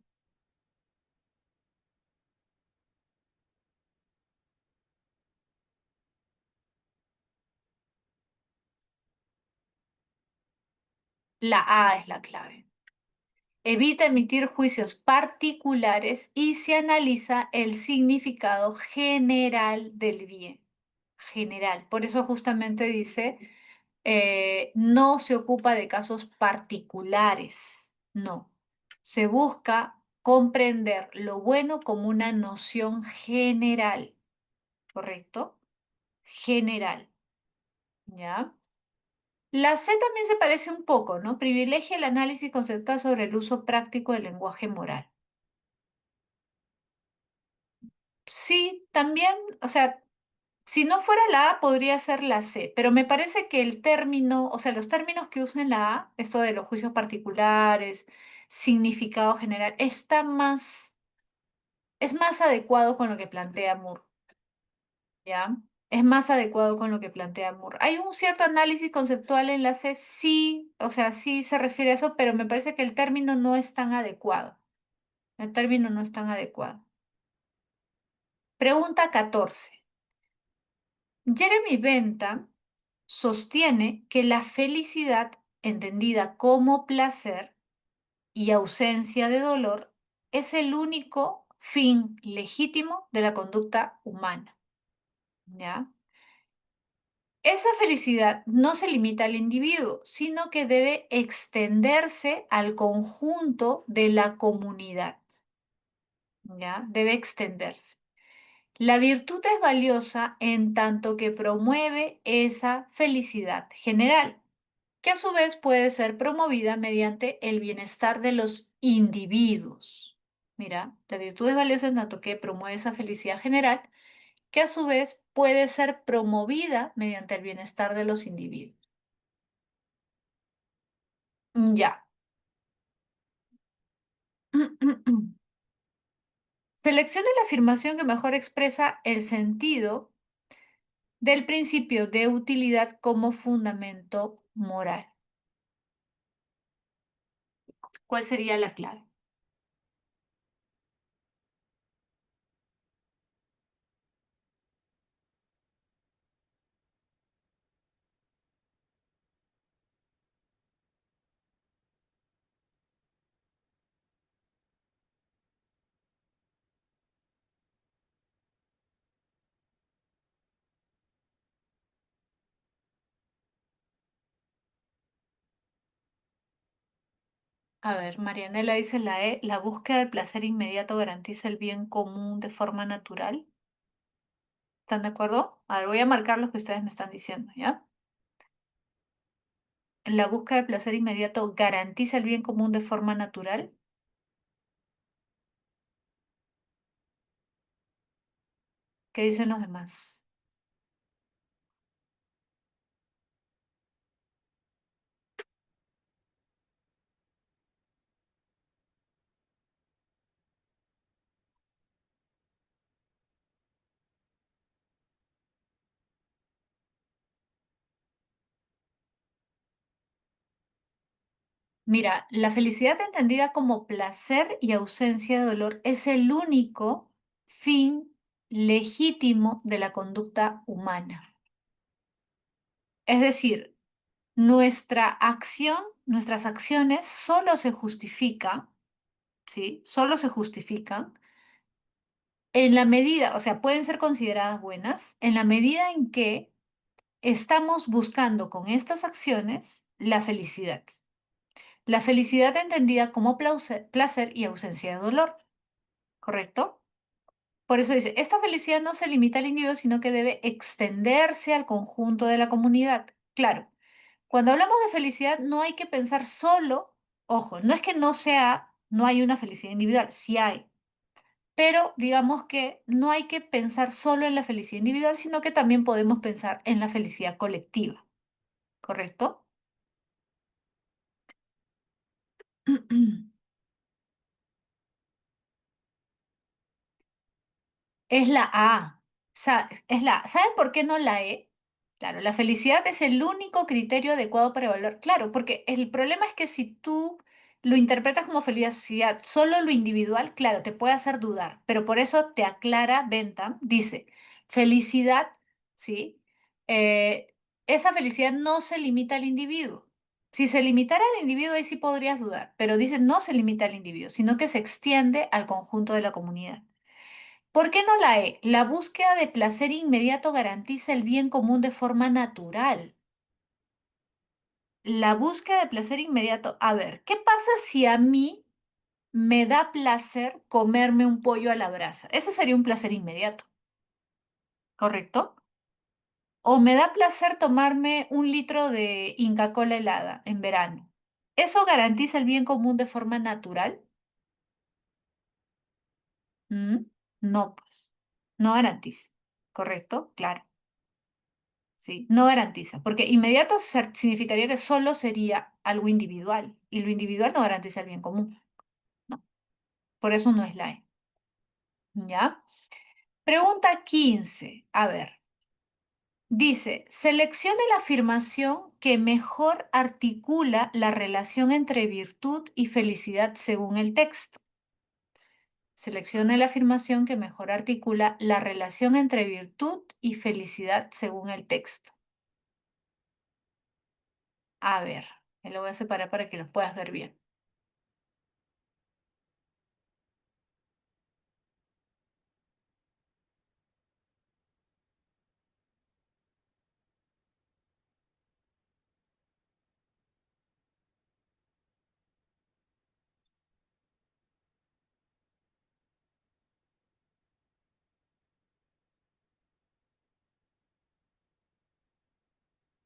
La A es la clave. Evita emitir juicios particulares y se analiza el significado general del bien. General. Por eso justamente dice, no se ocupa de casos particulares. No. Se busca comprender lo bueno como una noción general. ¿Correcto? General. ¿Ya? La C también se parece un poco, ¿no? Privilegia el análisis conceptual sobre el uso práctico del lenguaje moral. Sí, también, o sea, si no fuera la A, podría ser la C, pero me parece que el término, o sea, los términos que usan la A, esto de los juicios particulares, significado general, es más adecuado con lo que plantea Moore, ¿ya? Es más adecuado con lo que plantea Moore. Hay un cierto análisis conceptual en la C, sí, o sea, sí se refiere a eso, pero me parece que el término no es tan adecuado. El término no es tan adecuado. Pregunta 14. Jeremy Bentham sostiene que la felicidad, entendida como placer y ausencia de dolor, es el único fin legítimo de la conducta humana. ¿Ya? Esa felicidad no se limita al individuo, sino que debe extenderse al conjunto de la comunidad. ¿Ya? Debe extenderse. La virtud es valiosa en tanto que promueve esa felicidad general, que a su vez puede ser promovida mediante el bienestar de los individuos. Mira, la virtud es valiosa en tanto que promueve esa felicidad general, que a su vez puede ser promovida mediante el bienestar de los individuos. Ya. Seleccione la afirmación que mejor expresa el sentido del principio de utilidad como fundamento moral. ¿Cuál sería la clave? A ver, Marianela dice la E, la búsqueda del placer inmediato garantiza el bien común de forma natural. ¿Están de acuerdo? A ver, voy a marcar lo que ustedes me están diciendo, ¿ya? La búsqueda del placer inmediato garantiza el bien común de forma natural. ¿Qué dicen los demás? Mira, la felicidad entendida como placer y ausencia de dolor es el único fin legítimo de la conducta humana. Es decir, nuestra acción, nuestras acciones solo se justifican, ¿sí? Solo se justifican en la medida, o sea, pueden ser consideradas buenas en la medida en que estamos buscando con estas acciones la felicidad. La felicidad entendida como placer y ausencia de dolor, ¿correcto? Por eso dice, esta felicidad no se limita al individuo, sino que debe extenderse al conjunto de la comunidad. Claro, cuando hablamos de felicidad no hay que pensar solo, ojo, no es que no sea, no hay una felicidad individual, sí hay, pero digamos que no hay que pensar solo en la felicidad individual, sino que también podemos pensar en la felicidad colectiva, ¿correcto? Es la A. Es la A. ¿Saben por qué no la E? Claro, la felicidad es el único criterio adecuado para evaluar. Claro, porque el problema es que si tú lo interpretas como felicidad solo lo individual, claro, te puede hacer dudar. Pero por eso te aclara Bentham, dice, felicidad, ¿sí? Esa felicidad no se limita al individuo. Si se limitara al individuo, ahí sí podrías dudar. Pero dice, no se limita al individuo, sino que se extiende al conjunto de la comunidad. ¿Por qué no la E? La búsqueda de placer inmediato garantiza el bien común de forma natural. La búsqueda de placer inmediato. A ver, ¿qué pasa si a mí me da placer comerme un pollo a la brasa? Ese sería un placer inmediato, ¿correcto? O me da placer tomarme un litro de Inca Kola helada en verano. ¿Eso garantiza el bien común de forma natural? ¿Mm? No, pues. No garantiza. ¿Correcto? Claro. Sí, no garantiza, porque inmediato significaría que solo sería algo individual y lo individual no garantiza el bien común. No, por eso no es la E. ¿Ya? Pregunta 15. A ver, dice, seleccione la afirmación que mejor articula la relación entre virtud y felicidad según el texto. Seleccione la afirmación que mejor articula la relación entre virtud y felicidad según el texto. A ver, me lo voy a separar para que los puedas ver bien.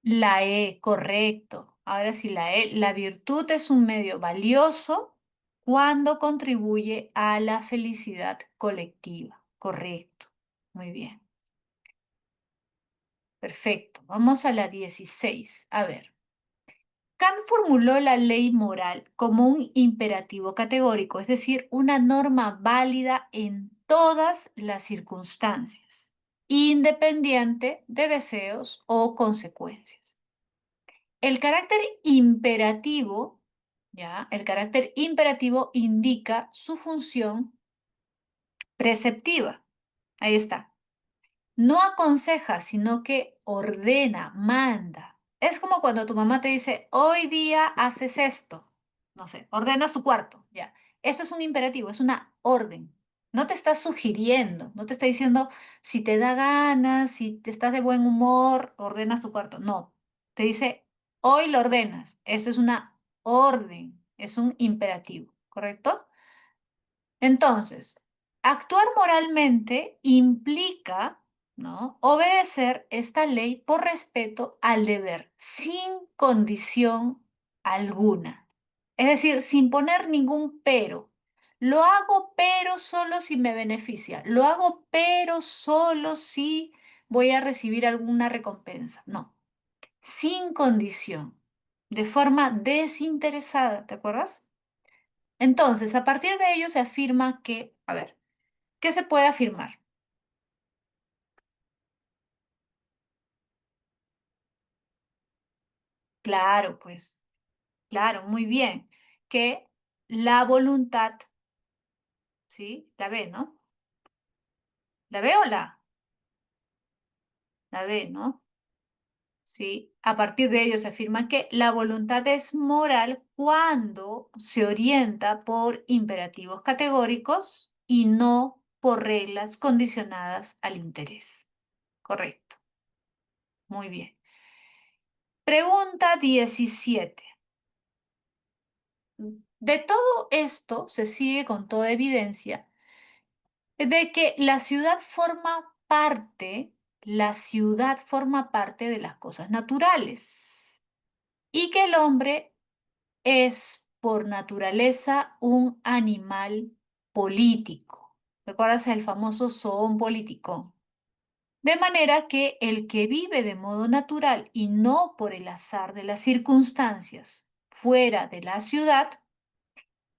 La E, correcto. Ahora sí, la E, la virtud es un medio valioso cuando contribuye a la felicidad colectiva. Correcto. Muy bien. Perfecto. Vamos a la 16. A ver. Kant formuló la ley moral como un imperativo categórico, es decir, una norma válida en todas las circunstancias, independiente de deseos o consecuencias. El carácter imperativo, ¿ya? El carácter imperativo indica su función preceptiva. Ahí está. No aconseja, sino que ordena, manda. Es como cuando tu mamá te dice, hoy día haces esto. No sé, ordenas tu cuarto, ya. Eso es un imperativo, es una orden. No te está sugiriendo, no te está diciendo si te da ganas, si te estás de buen humor, ordenas tu cuarto. No, te dice, hoy lo ordenas. Eso es una orden. es un imperativo, ¿correcto? Entonces, actuar moralmente implica, ¿no?, obedecer esta ley por respeto al deber, sin condición alguna. Es decir, sin poner ningún pero. Lo hago, pero solo si me beneficia. Lo hago, pero solo si voy a recibir alguna recompensa. No, sin condición, de forma desinteresada, ¿te acuerdas? Entonces, a partir de ello se afirma que, a ver, ¿qué se puede afirmar? Claro, pues, claro, muy bien, que la voluntad, ¿sí? La B, ¿no? ¿La B o la? La B, ¿no? Sí. A partir de ello se afirma que la voluntad es moral cuando se orienta por imperativos categóricos y no por reglas condicionadas al interés. Correcto. Muy bien. Pregunta 17. De todo esto se sigue con toda evidencia de que la ciudad forma parte de las cosas naturales y que el hombre es por naturaleza un animal político. ¿Recuerdas el famoso zoon político? De manera que el que vive de modo natural y no por el azar de las circunstancias fuera de la ciudad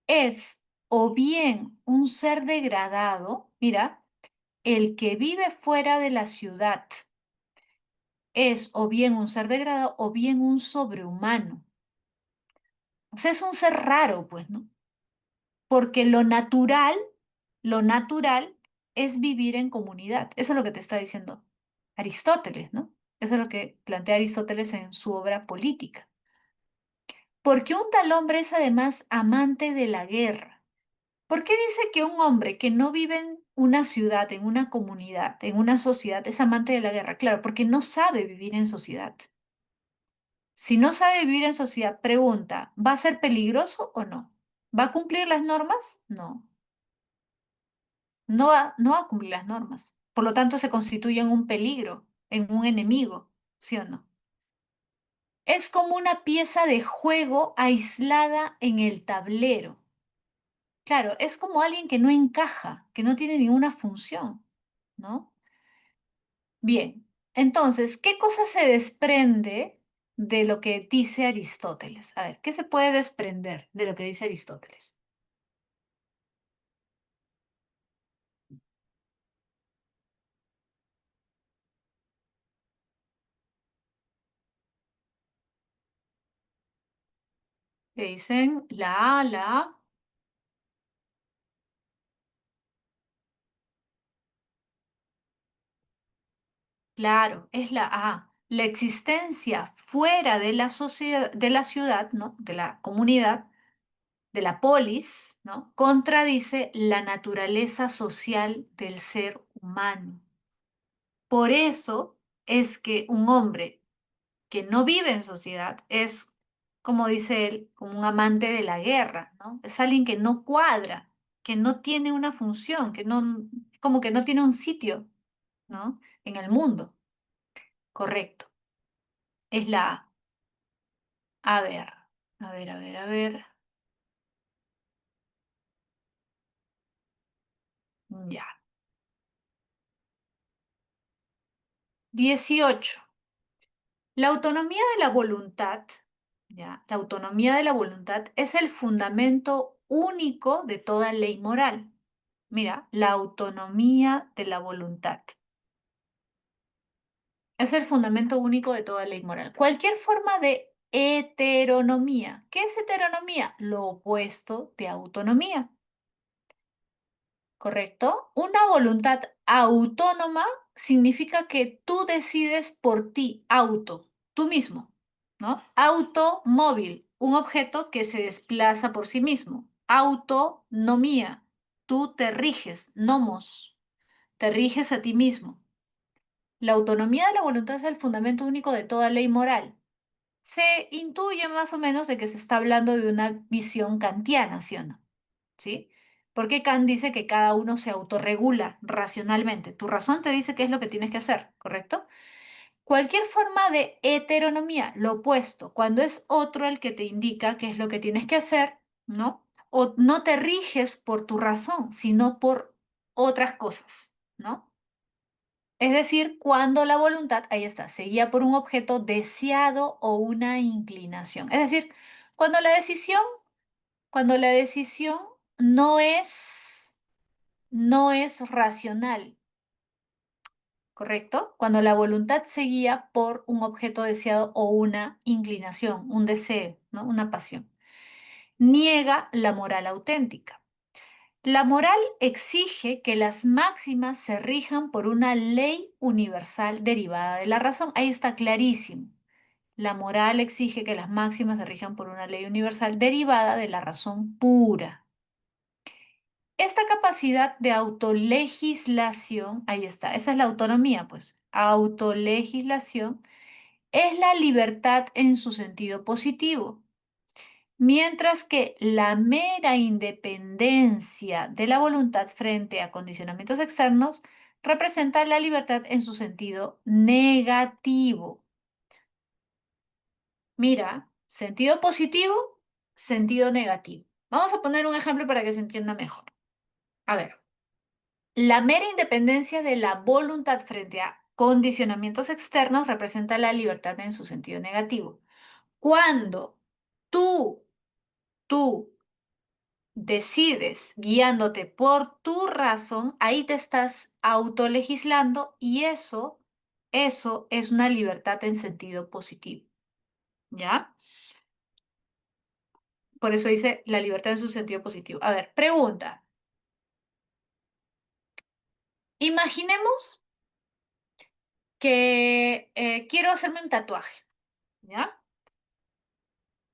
es o bien un ser degradado, mira, el que vive fuera de la ciudad es o bien un ser degradado o bien un sobrehumano. O sea, es un ser raro, pues, ¿no? Porque lo natural es vivir en comunidad. Eso es lo que te está diciendo Aristóteles, ¿no? Eso es lo que plantea Aristóteles en su obra Política. Porque un tal hombre es además amante de la guerra. ¿Por qué dice que un hombre que no vive en una ciudad, en una comunidad, en una sociedad, es amante de la guerra? Claro, porque no sabe vivir en sociedad. Si no sabe vivir en sociedad, pregunta, ¿va a ser peligroso o no? ¿Va a cumplir las normas? No, no va a cumplir las normas. Por lo tanto, se constituye en un peligro, en un enemigo, ¿sí o no? Es como una pieza de juego aislada en el tablero. Claro, es como alguien que no encaja, que no tiene ninguna función, ¿no? Bien, entonces, ¿qué cosa se desprende de lo que dice Aristóteles? A ver, ¿qué se puede desprender de lo que dice Aristóteles? Que dicen claro, es la A. La existencia fuera de la sociedad, de la ciudad, ¿no? De la comunidad, de la polis, ¿no? Contradice la naturaleza social del ser humano. Por eso es que un hombre que no vive en sociedad es, como dice él, como un amante de la guerra, ¿no? Es alguien que no cuadra, que no tiene una función, que no, como que no tiene un sitio, ¿no? En el mundo. Correcto. Es la A. A ver, a ver. Ya. 18. La autonomía de la voluntad, ya, la autonomía de la voluntad es el fundamento único de toda ley moral. Mira, la autonomía de la voluntad es el fundamento único de toda ley moral. Cualquier forma de heteronomía. ¿Qué es heteronomía? Lo opuesto de autonomía. ¿Correcto? Una voluntad autónoma significa que tú decides por ti, tú mismo, ¿no? Automóvil, un objeto que se desplaza por sí mismo. Autonomía, tú te riges, nomos, te riges a ti mismo. La autonomía de la voluntad es el fundamento único de toda ley moral. se intuye más o menos de que se está hablando de una visión kantiana, ¿sí o no? ¿Sí? Porque Kant dice que cada uno se autorregula racionalmente. Tu razón te dice qué es lo que tienes que hacer, ¿correcto? Cualquier forma de heteronomía, lo opuesto, cuando es otro el que te indica qué es lo que tienes que hacer, ¿no? O no te riges por tu razón, sino por otras cosas, ¿no? Es decir, cuando la voluntad, ahí está, se guía por un objeto deseado o una inclinación. Es decir, cuando la decisión, cuando la decisión no es racional, ¿correcto? Cuando la voluntad se guía por un objeto deseado o una inclinación, un deseo, ¿no? Una pasión. Niega la moral auténtica. La moral exige que las máximas se rijan por una ley universal derivada de la razón. Ahí está clarísimo. La moral exige que las máximas se rijan por una ley universal derivada de la razón pura. Esta capacidad de autolegislación, ahí está, esa es la autonomía, pues. Autolegislación es la libertad en su sentido positivo, mientras que la mera independencia de la voluntad frente a condicionamientos externos representa la libertad en su sentido negativo. Mira, sentido positivo, sentido negativo. Vamos a poner un ejemplo para que se entienda mejor. A ver, la mera independencia de la voluntad frente a condicionamientos externos representa la libertad en su sentido negativo. Cuando tú, tú decides guiándote por tu razón, ahí te estás autolegislando y eso es una libertad en sentido positivo, ¿ya? Por eso dice la libertad en su sentido positivo. A ver, pregunta. Imaginemos que quiero hacerme un tatuaje, ¿ya?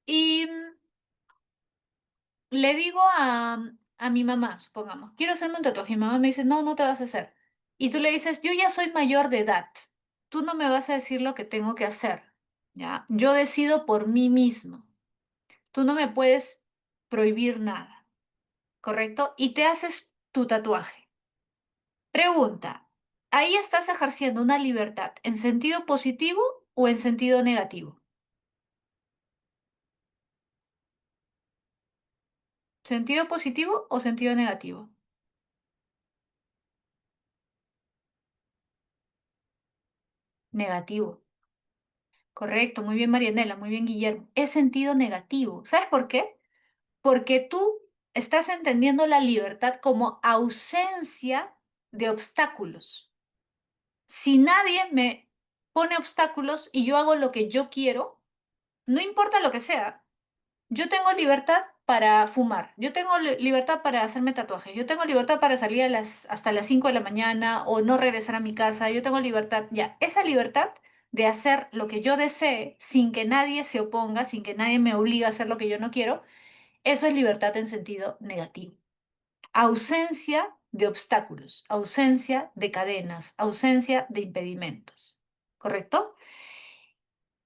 Y le digo a mi mamá, supongamos, quiero hacerme un tatuaje. Mi mamá me dice, no, no te vas a hacer. Y tú le dices, yo ya soy mayor de edad. Tú no me vas a decir lo que tengo que hacer, ¿ya? Yo decido por mí mismo. Tú no me puedes prohibir nada, ¿correcto? Y te haces tu tatuaje. Pregunta, ¿ahí estás ejerciendo una libertad en sentido positivo o en sentido negativo? ¿Sentido positivo o sentido negativo? Negativo. Correcto, muy bien Marianela, muy bien Guillermo. Es sentido negativo. ¿Sabes por qué? Porque tú estás entendiendo la libertad como ausencia de obstáculos. Si nadie me pone obstáculos y yo hago lo que yo quiero, no importa lo que sea, yo tengo libertad para fumar, yo tengo libertad para hacerme tatuajes, yo tengo libertad para salir hasta las 5 de la mañana o no regresar a mi casa, yo tengo libertad, ya, esa libertad de hacer lo que yo desee sin que nadie se oponga, sin que nadie me obligue a hacer lo que yo no quiero, eso es libertad en sentido negativo. Ausencia de obstáculos, ausencia de cadenas, ausencia de impedimentos. ¿Correcto?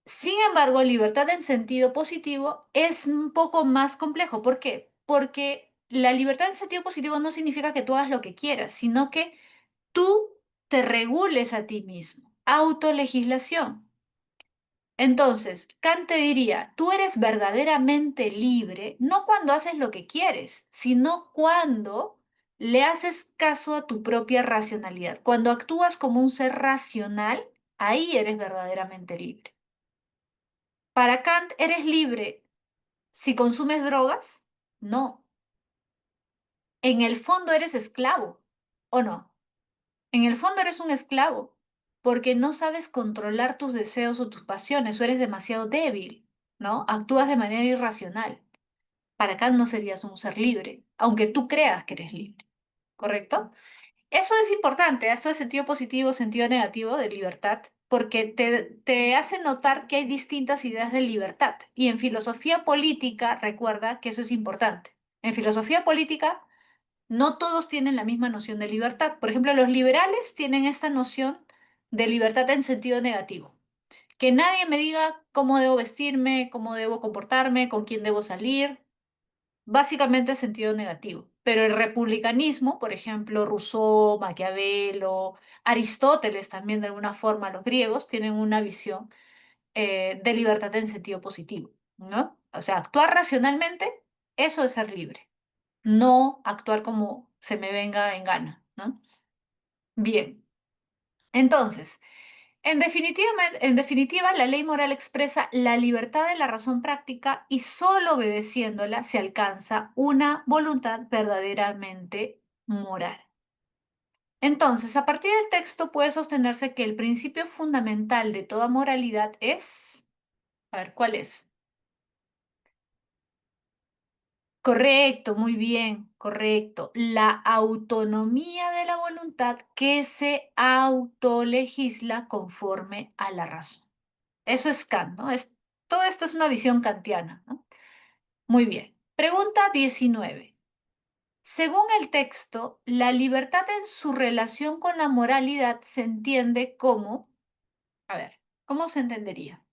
Sin embargo, libertad en sentido positivo es un poco más complejo. ¿Por qué? Porque la libertad en sentido positivo no significa que tú hagas lo que quieras, sino que tú te regules a ti mismo. Autolegislación. Entonces, Kant te diría, tú eres verdaderamente libre no cuando haces lo que quieres, sino cuando le haces caso a tu propia racionalidad. Cuando actúas como un ser racional, ahí eres verdaderamente libre. Para Kant, ¿eres libre si consumes drogas? No. En el fondo eres esclavo, ¿o no? En el fondo eres un esclavo porque no sabes controlar tus deseos o tus pasiones o eres demasiado débil, ¿no? Actúas de manera irracional. Para Kant no serías un ser libre, aunque tú creas que eres libre, ¿correcto? Eso es importante, eso es sentido positivo, sentido negativo de libertad, porque te hace notar que hay distintas ideas de libertad. Y en filosofía política, recuerda que eso es importante. En filosofía política, no todos tienen la misma noción de libertad. Por ejemplo, los liberales tienen esta noción de libertad en sentido negativo. Que nadie me diga cómo debo vestirme, cómo debo comportarme, con quién debo salir. Básicamente sentido negativo. Pero el republicanismo, por ejemplo, Rousseau, Maquiavelo, Aristóteles también de alguna forma, los griegos tienen una visión de libertad en sentido positivo, ¿no? O sea, actuar racionalmente, eso es ser libre, no actuar como se me venga en gana, ¿no? Bien, entonces, en definitiva, la ley moral expresa la libertad de la razón práctica y solo obedeciéndola se alcanza una voluntad verdaderamente moral. Entonces, a partir del texto puede sostenerse que el principio fundamental de toda moralidad es, a ver, ¿cuál es? Correcto, muy bien, correcto. La autonomía de la voluntad que se autolegisla conforme a la razón. Eso es Kant, ¿no? Todo esto es una visión kantiana, ¿no? Muy bien. Pregunta 19. Según el texto, la libertad en su relación con la moralidad se entiende como, a ver, ¿cómo se entendería?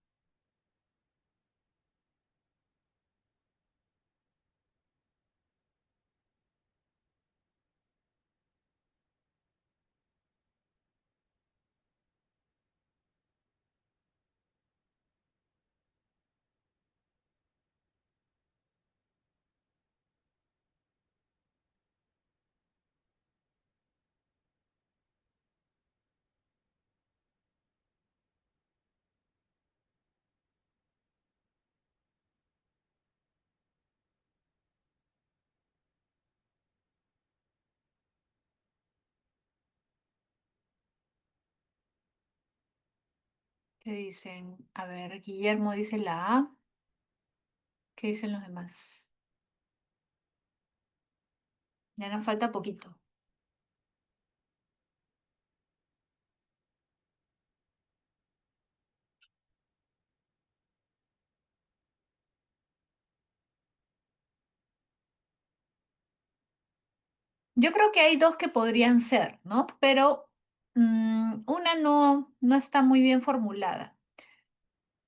¿Qué dicen? A ver, Guillermo dice la A. ¿Qué dicen los demás? Ya nos falta poquito. Yo creo que hay dos que podrían ser, ¿no? Pero una no está muy bien formulada.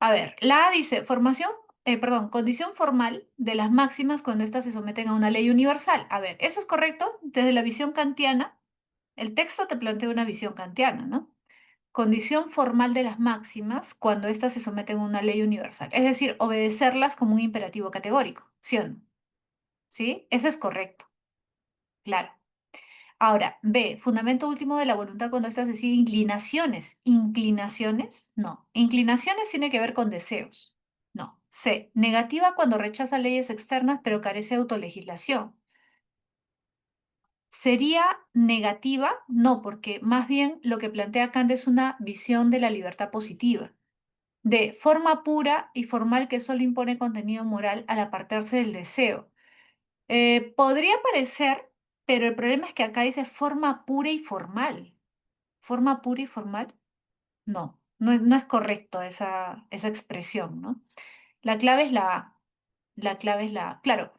A ver, la A dice condición formal de las máximas cuando éstas se someten a una ley universal. A ver, ¿eso es correcto? Desde la visión kantiana, el texto te plantea una visión kantiana, ¿no? Condición formal de las máximas cuando éstas se someten a una ley universal. Es decir, obedecerlas como un imperativo categórico, ¿sí o no? ¿Sí? Ese es correcto, claro. Ahora, B, fundamento último de la voluntad cuando estas decide inclinaciones. ¿Inclinaciones? No. Inclinaciones tiene que ver con deseos. No. C, negativa cuando rechaza leyes externas pero carece de autolegislación. ¿Sería negativa? No, porque más bien lo que plantea Kant es una visión de la libertad positiva. D, forma pura y formal que solo impone contenido moral al apartarse del deseo. Podría parecer, pero el problema es que acá dice forma pura y formal. ¿Forma pura y formal? No, no es correcto esa expresión, ¿no? La clave es la A. La clave es la A. Claro,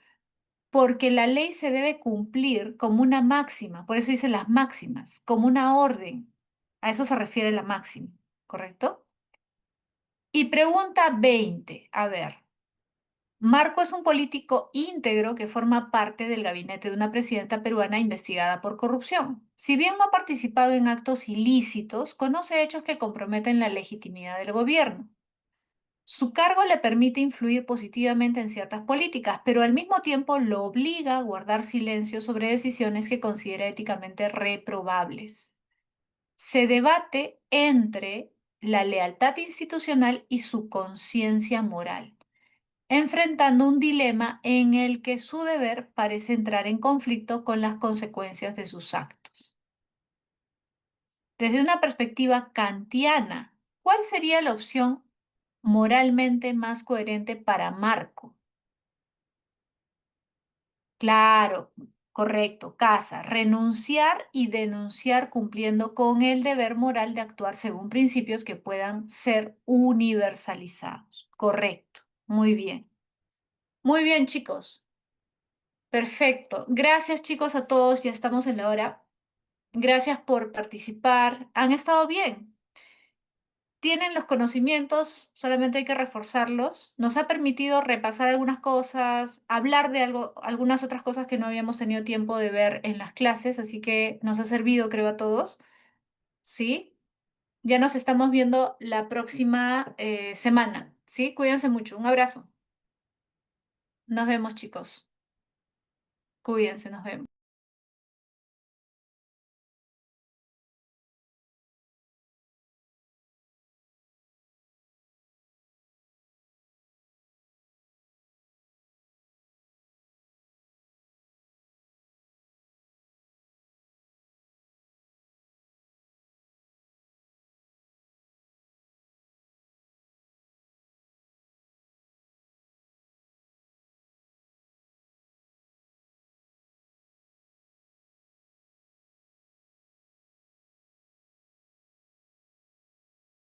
porque la ley se debe cumplir como una máxima, por eso dicen las máximas, como una orden. A eso se refiere la máxima, ¿correcto? Y pregunta 20, a ver. Marco es un político íntegro que forma parte del gabinete de una presidenta peruana investigada por corrupción. Si bien no ha participado en actos ilícitos, conoce hechos que comprometen la legitimidad del gobierno. Su cargo le permite influir positivamente en ciertas políticas, pero al mismo tiempo lo obliga a guardar silencio sobre decisiones que considera éticamente reprobables. Se debate entre la lealtad institucional y su conciencia moral, enfrentando un dilema en el que su deber parece entrar en conflicto con las consecuencias de sus actos. Desde una perspectiva kantiana, ¿cuál sería la opción moralmente más coherente para Marco? Claro, correcto, casa, renunciar y denunciar cumpliendo con el deber moral de actuar según principios que puedan ser universalizados. Correcto, muy bien. Muy bien, chicos. Perfecto. Gracias, chicos, a todos. Ya estamos en la hora. Gracias por participar. ¿Han estado bien? tienen los conocimientos, solamente hay que reforzarlos. Nos ha permitido repasar algunas cosas, hablar de algo, algunas otras cosas que no habíamos tenido tiempo de ver en las clases, así que nos ha servido, creo, a todos. ¿Sí? Ya nos estamos viendo la próxima semana. ¿Sí? Cuídense mucho. Un abrazo. Nos vemos, chicos. Cuídense, nos vemos.